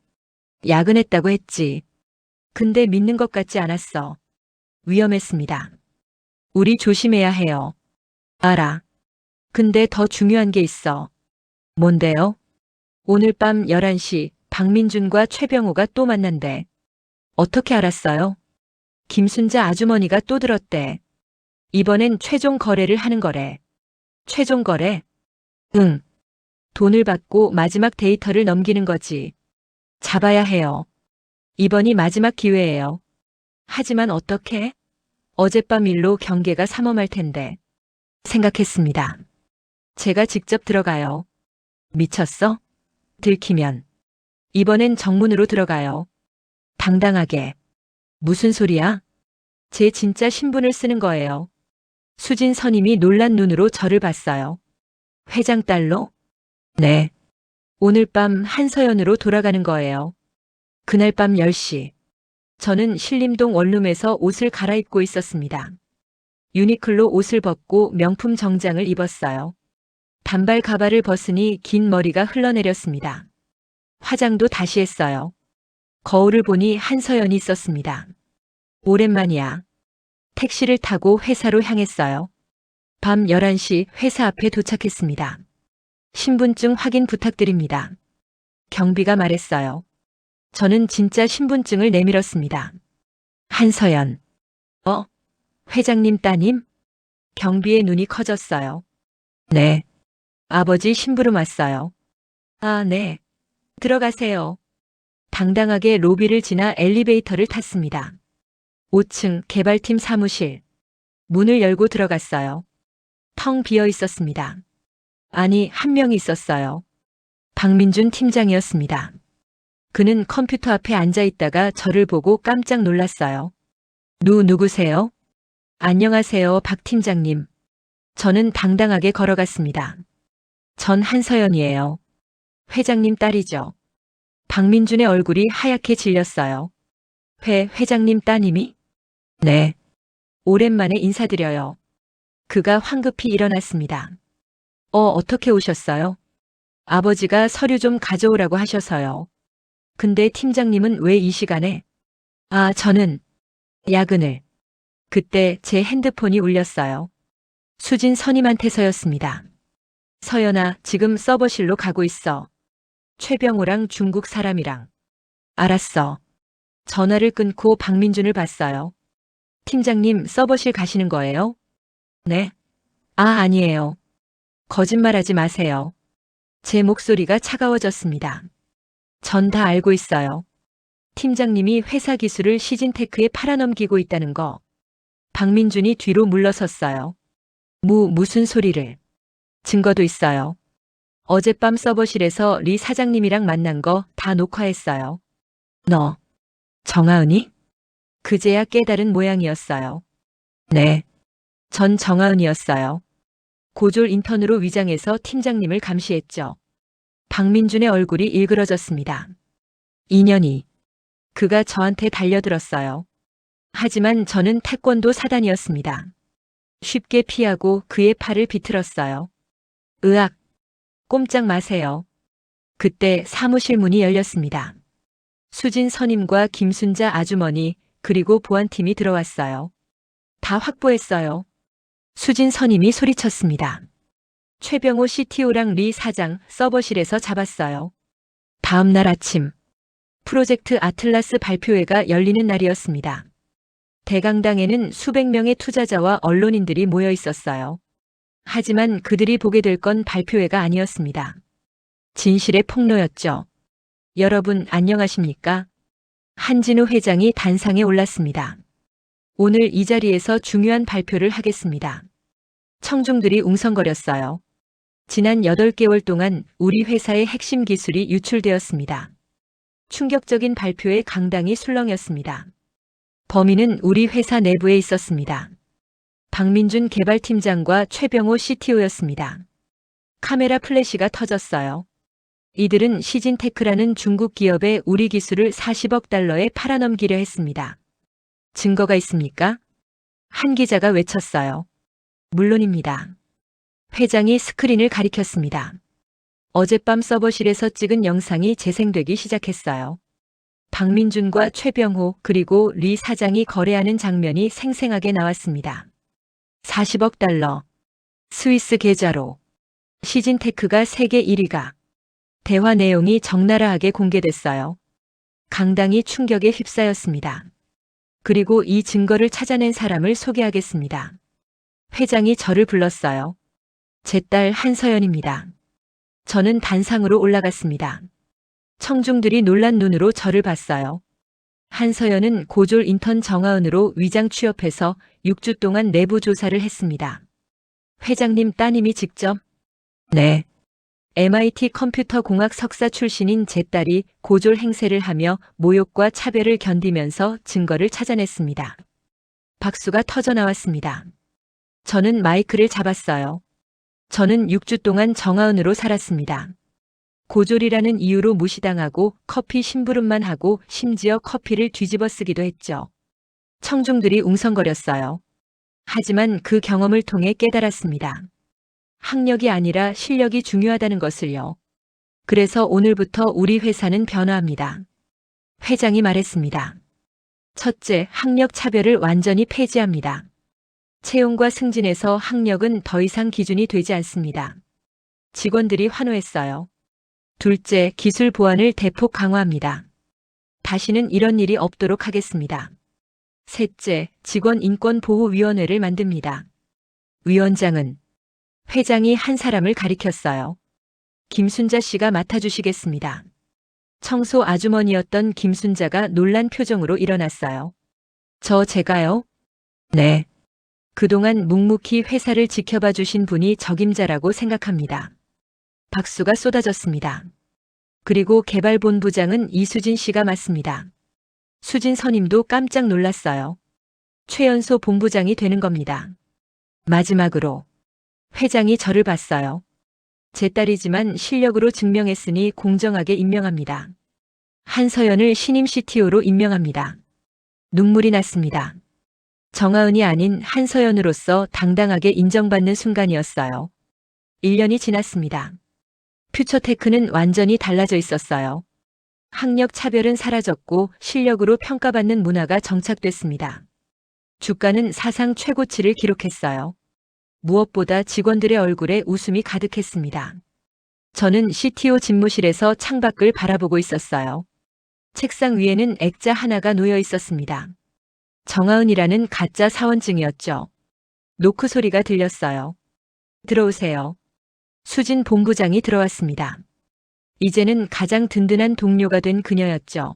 야근했다고 했지. 근데 믿는 것 같지 않았어. 위험했습니다. 우리 조심해야 해요. 알아. 근데 더 중요한 게 있어. 뭔데요? 오늘 밤 11시 박민준과 최병호가 또 만난대. 어떻게 알았어요? 김순자 아주머니가 또 들었대. 이번엔 최종 거래를 하는 거래. 최종 거래? 응. 돈을 받고 마지막 데이터를 넘기는 거지. 잡아야 해요. 이번이 마지막 기회예요. 하지만 어떻게? 어젯밤 일로 경계가 삼엄할 텐데. 생각했습니다. 제가 직접 들어가요. 미쳤어? 들키면. 이번엔 정문으로 들어가요. 당당하게. 무슨 소리야? 제 진짜 신분을 쓰는 거예요. 수진 선임이 놀란 눈으로 저를 봤어요. 회장 딸로? 네. 오늘 밤 한서연으로 돌아가는 거예요. 그날 밤 10시. 저는 신림동 원룸에서 옷을 갈아입고 있었습니다. 유니클로 옷을 벗고 명품 정장을 입었어요. 단발 가발을 벗으니 긴 머리가 흘러내렸습니다. 화장도 다시 했어요. 거울을 보니 한서연이 있었습니다. 오랜만이야. 택시를 타고 회사로 향했어요. 밤 11시 회사 앞에 도착했습니다. 신분증 확인 부탁드립니다. 경비가 말했어요. 저는 진짜 신분증을 내밀었습니다. 한서연. 회장님 따님? 경비의 눈이 커졌어요. 네. 아버지 심부름 왔어요. 아, 네. 들어가세요. 당당하게 로비를 지나 엘리베이터를 탔습니다. 5층 개발팀 사무실. 문을 열고 들어갔어요. 텅 비어 있었습니다. 아니, 한 명이 있었어요. 박민준 팀장이었습니다. 그는 컴퓨터 앞에 앉아 있다가 저를 보고 깜짝 놀랐어요. 누구세요? 안녕하세요, 박 팀장님. 저는 당당하게 걸어갔습니다. 전 한서연이에요. 회장님 딸이죠. 박민준의 얼굴이 하얗게 질렸어요. 회장님 따님이? 네. 오랜만에 인사드려요. 그가 황급히 일어났습니다. 어떻게 오셨어요? 아버지가 서류 좀 가져오라고 하셔서요. 근데 팀장님은 왜 이 시간에? 저는 야근을. 그때 제 핸드폰이 울렸어요. 수진 선임한테서였습니다. 서연아, 지금 서버실로 가고 있어. 최병호랑 중국 사람이랑. 알았어. 전화를 끊고 박민준을 봤어요. 팀장님, 서버실 가시는 거예요? 네. 아니에요. 거짓말하지 마세요. 제 목소리가 차가워졌습니다. 전 다 알고 있어요. 팀장님이 회사 기술을 시진테크에 팔아넘기고 있다는 거. 박민준이 뒤로 물러섰어요. 무슨 소리를. 증거도 있어요. 어젯밤 서버실에서 리 사장님이랑 만난 거 다 녹화했어요. 너, 정하은이? 그제야 깨달은 모양이었어요. 네. 전 정하은이었어요. 고졸 인턴으로 위장해서 팀장님을 감시했죠. 박민준의 얼굴이 일그러졌습니다. 2년이. 그가 저한테 달려들었어요. 하지만 저는 태권도 사단이었습니다. 쉽게 피하고 그의 팔을 비틀었어요. 으악! 꼼짝 마세요. 그때 사무실 문이 열렸습니다. 수진 선임과 김순자 아주머니 그리고 보안팀이 들어왔어요. 다 확보했어요. 수진 선임이 소리쳤습니다. 최병호 CTO랑 리 사장 서버실에서 잡았어요. 다음 날 아침 프로젝트 아틀라스 발표회가 열리는 날이었습니다. 대강당에는 수백 명의 투자자와 언론인들이 모여 있었어요. 하지만 그들이 보게 될 건 발표회가 아니었습니다. 진실의 폭로였죠. 여러분 안녕하십니까? 한진우 회장이 단상에 올랐습니다. 오늘 이 자리에서 중요한 발표를 하겠습니다. 청중들이 웅성거렸어요. 지난 8개월 동안 우리 회사의 핵심 기술이 유출되었습니다. 충격적인 발표에 강당이 술렁였습니다. 범인은 우리 회사 내부에 있었습니다. 박민준 개발팀장과 최병호 CTO였습니다. 카메라 플래시가 터졌어요. 이들은 시진테크라는 중국 기업에 우리 기술을 40억 달러에 팔아넘기려 했습니다. 증거가 있습니까? 한 기자가 외쳤어요. 물론입니다. 회장이 스크린을 가리켰습니다. 어젯밤 서버실에서 찍은 영상이 재생되기 시작했어요. 박민준과 최병호 그리고 리 사장이 거래하는 장면이 생생하게 나왔습니다. 40억 달러. 스위스 계좌로. 시진테크가 세계 1위가. 대화 내용이 적나라하게 공개됐어요. 강당이 충격에 휩싸였습니다. 그리고 이 증거를 찾아낸 사람을 소개하겠습니다. 회장이 저를 불렀어요. 제 딸 한서연입니다. 저는 단상으로 올라갔습니다. 청중들이 놀란 눈으로 저를 봤어요. 한서연은 고졸 인턴 정하은으로 위장 취업해서 6주 동안 내부 조사를 했습니다. 회장님 따님이 직접? 네. MIT 컴퓨터 공학 석사 출신인 제 딸이 고졸 행세를 하며 모욕과 차별을 견디면서 증거를 찾아냈습니다. 박수가 터져 나왔습니다. 저는 마이크를 잡았어요. 저는 6주 동안 정하은으로 살았습니다. 고졸이라는 이유로 무시당하고 커피 심부름만 하고 심지어 커피를 뒤집어 쓰기도 했죠. 청중들이 웅성거렸어요. 하지만 그 경험을 통해 깨달았습니다. 학력이 아니라 실력이 중요하다는 것을요. 그래서 오늘부터 우리 회사는 변화합니다. 회장이 말했습니다. 첫째, 학력 차별을 완전히 폐지합니다. 채용과 승진에서 학력은 더 이상 기준이 되지 않습니다. 직원들이 환호했어요. 둘째, 기술 보안을 대폭 강화합니다. 다시는 이런 일이 없도록 하겠습니다. 셋째, 직원인권보호위원회를 만듭니다. 위원장은 회장이 한 사람을 가리켰어요. 김순자 씨가 맡아주시겠습니다. 청소 아주머니였던 김순자가 놀란 표정으로 일어났어요. 제가요? 네. 그동안 묵묵히 회사를 지켜봐 주신 분이 적임자라고 생각합니다. 박수가 쏟아졌습니다. 그리고 개발본부장은 이수진 씨가 맡습니다. 수진 선임도 깜짝 놀랐어요. 최연소 본부장이 되는 겁니다. 마지막으로 회장이 저를 봤어요. 제 딸이지만 실력으로 증명했으니 공정하게 임명합니다. 한서연을 신임 CTO로 임명합니다. 눈물이 났습니다. 정하은이 아닌 한서연으로서 당당하게 인정받는 순간이었어요. 1년이 지났습니다. 퓨처테크는 완전히 달라져 있었어요. 학력 차별은 사라졌고 실력으로 평가받는 문화가 정착됐습니다. 주가는 사상 최고치를 기록했어요. 무엇보다 직원들의 얼굴에 웃음이 가득했습니다. 저는 CTO 집무실에서 창밖을 바라보고 있었어요. 책상 위에는 액자 하나가 놓여 있었습니다. 정하은이라는 가짜 사원증이었죠. 노크 소리가 들렸어요. 들어오세요. 수진 본부장이 들어왔습니다. 이제는 가장 든든한 동료가 된 그녀였죠.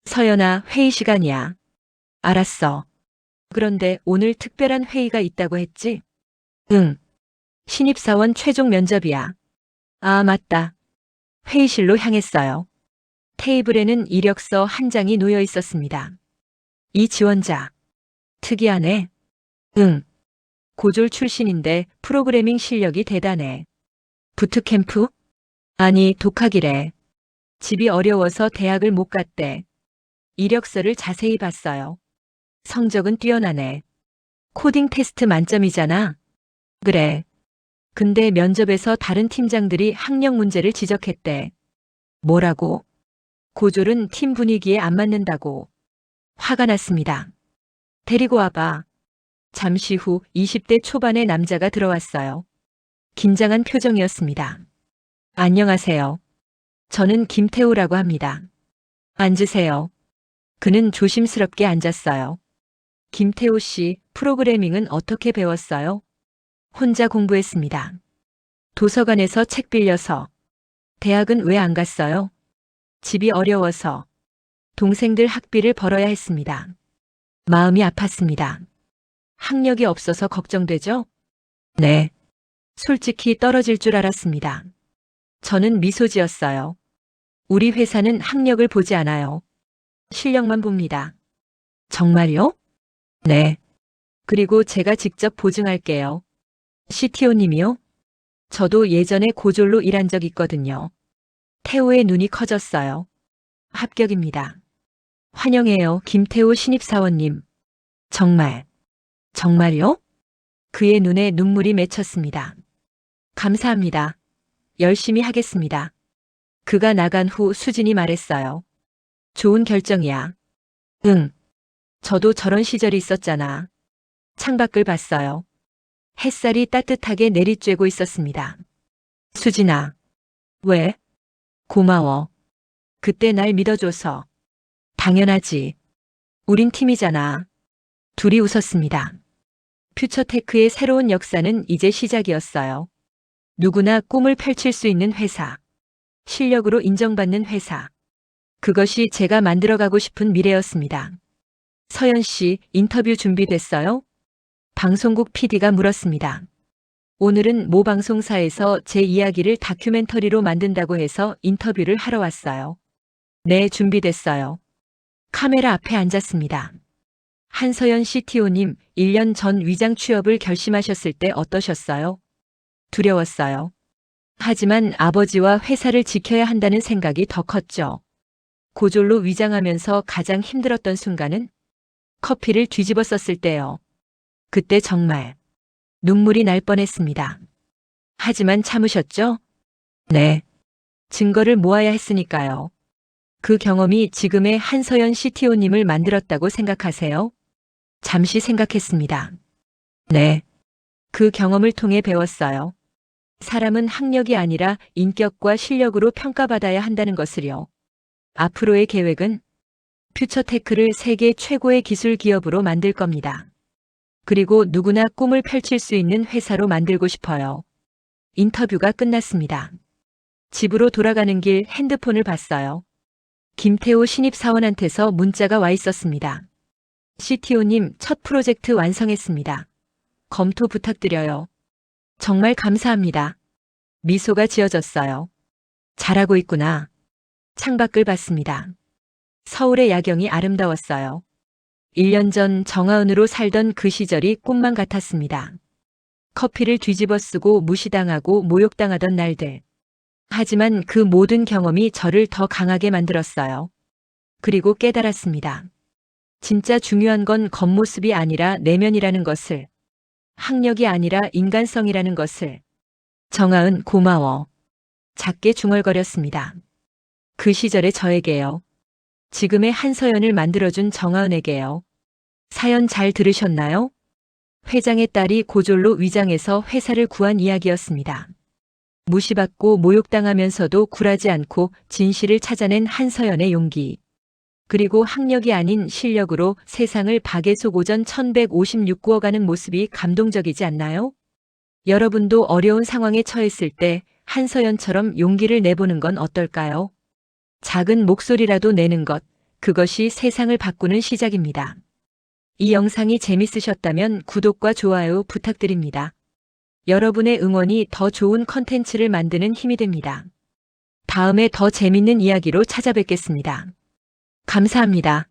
서연아, 회의 시간이야. 알았어. 그런데 오늘 특별한 회의가 있다고 했지? 응. 신입사원 최종 면접이야. 아, 맞다. 회의실로 향했어요. 테이블에는 이력서 한 장이 놓여 있었습니다. 이 지원자. 특이하네. 응. 고졸 출신인데 프로그래밍 실력이 대단해. 부트캠프? 아니, 독학이래. 집이 어려워서 대학을 못 갔대. 이력서를 자세히 봤어요. 성적은 뛰어나네. 코딩 테스트 만점이잖아. 그래. 근데 면접에서 다른 팀장들이 학력 문제를 지적했대. 뭐라고? 고졸은 팀 분위기에 안 맞는다고. 화가 났습니다. 데리고 와봐. 잠시 후 20대 초반의 남자가 들어왔어요. 긴장한 표정이었습니다. 안녕하세요. 저는 김태우라고 합니다. 앉으세요. 그는 조심스럽게 앉았어요. 김태우 씨, 프로그래밍은 어떻게 배웠어요? 혼자 공부했습니다. 도서관에서 책 빌려서. 대학은 왜 안 갔어요? 집이 어려워서. 동생들 학비를 벌어야 했습니다. 마음이 아팠습니다. 학력이 없어서 걱정되죠? 네. 솔직히 떨어질 줄 알았습니다. 저는 미소 지었어요. 우리 회사는 학력을 보지 않아요. 실력만 봅니다. 정말요? 네. 그리고 제가 직접 보증할게요. CTO님이요? 저도 예전에 고졸로 일한 적 있거든요. 태우의 눈이 커졌어요. 합격입니다. 환영해요, 김태우 신입사원님. 정말요? 그의 눈에 눈물이 맺혔습니다. 감사합니다. 열심히 하겠습니다. 그가 나간 후 수진이 말했어요. 좋은 결정이야. 응. 저도 저런 시절이 있었잖아. 창밖을 봤어요. 햇살이 따뜻하게 내리쬐고 있었습니다. 수진아. 왜? 고마워. 그때 날 믿어줘서. 당연하지. 우린 팀이잖아. 둘이 웃었습니다. 퓨처테크의 새로운 역사는 이제 시작이었어요. 누구나 꿈을 펼칠 수 있는 회사. 실력으로 인정받는 회사. 그것이 제가 만들어가고 싶은 미래였습니다. 서연 씨, 인터뷰 준비됐어요? 방송국 PD가 물었습니다. 오늘은 모 방송사에서 제 이야기를 다큐멘터리로 만든다고 해서 인터뷰를 하러 왔어요. 네, 준비됐어요. 카메라 앞에 앉았습니다. 한서연 CTO님, 1년 전 위장 취업을 결심하셨을 때 어떠셨어요? 두려웠어요. 하지만 아버지와 회사를 지켜야 한다는 생각이 더 컸죠. 고졸로 위장하면서 가장 힘들었던 순간은 커피를 뒤집어 썼을 때요. 그때 정말 눈물이 날 뻔했습니다. 하지만 참으셨죠? 네. 증거를 모아야 했으니까요. 그 경험이 지금의 한서연 CTO님을 만들었다고 생각하세요? 잠시 생각했습니다. 네. 그 경험을 통해 배웠어요. 사람은 학력이 아니라 인격과 실력으로 평가받아야 한다는 것을요. 앞으로의 계획은 퓨처테크를 세계 최고의 기술 기업으로 만들 겁니다. 그리고 누구나 꿈을 펼칠 수 있는 회사로 만들고 싶어요. 인터뷰가 끝났습니다. 집으로 돌아가는 길 핸드폰을 봤어요. 김태호 신입사원한테서 문자가 와 있었습니다. CTO님 첫 프로젝트 완성했습니다. 검토 부탁드려요. 정말 감사합니다. 미소가 지어졌어요. 잘하고 있구나. 창밖을 봤습니다. 서울의 야경이 아름다웠어요. 1년 전 정하은으로 살던 그 시절이 꿈만 같았습니다. 커피를 뒤집어 쓰고 무시당하고 모욕당하던 날들. 하지만 그 모든 경험이 저를 더 강하게 만들었어요. 그리고 깨달았습니다. 진짜 중요한 건 겉모습이 아니라 내면이라는 것을. 학력이 아니라 인간성이라는 것을. 정하은 고마워. 작게 중얼거렸습니다. 그 시절의 저에게요. 지금의 한서연을 만들어준 정하은에게요. 사연 잘 들으셨나요? 회장의 딸이 고졸로 위장해서 회사를 구한 이야기였습니다. 무시받고 모욕당하면서도 굴하지 않고 진실을 찾아낸 한서연의 용기. 그리고 학력이 아닌 실력으로 세상을 박애소고전 1156 구어가는 모습이 감동적이지 않나요? 여러분도 어려운 상황에 처했을 때 한서연처럼 용기를 내보는 건 어떨까요? 작은 목소리라도 내는 것, 그것이 세상을 바꾸는 시작입니다. 이 영상이 재밌으셨다면 구독과 좋아요 부탁드립니다. 여러분의 응원이 더 좋은 컨텐츠를 만드는 힘이 됩니다. 다음에 더 재밌는 이야기로 찾아뵙겠습니다. 감사합니다.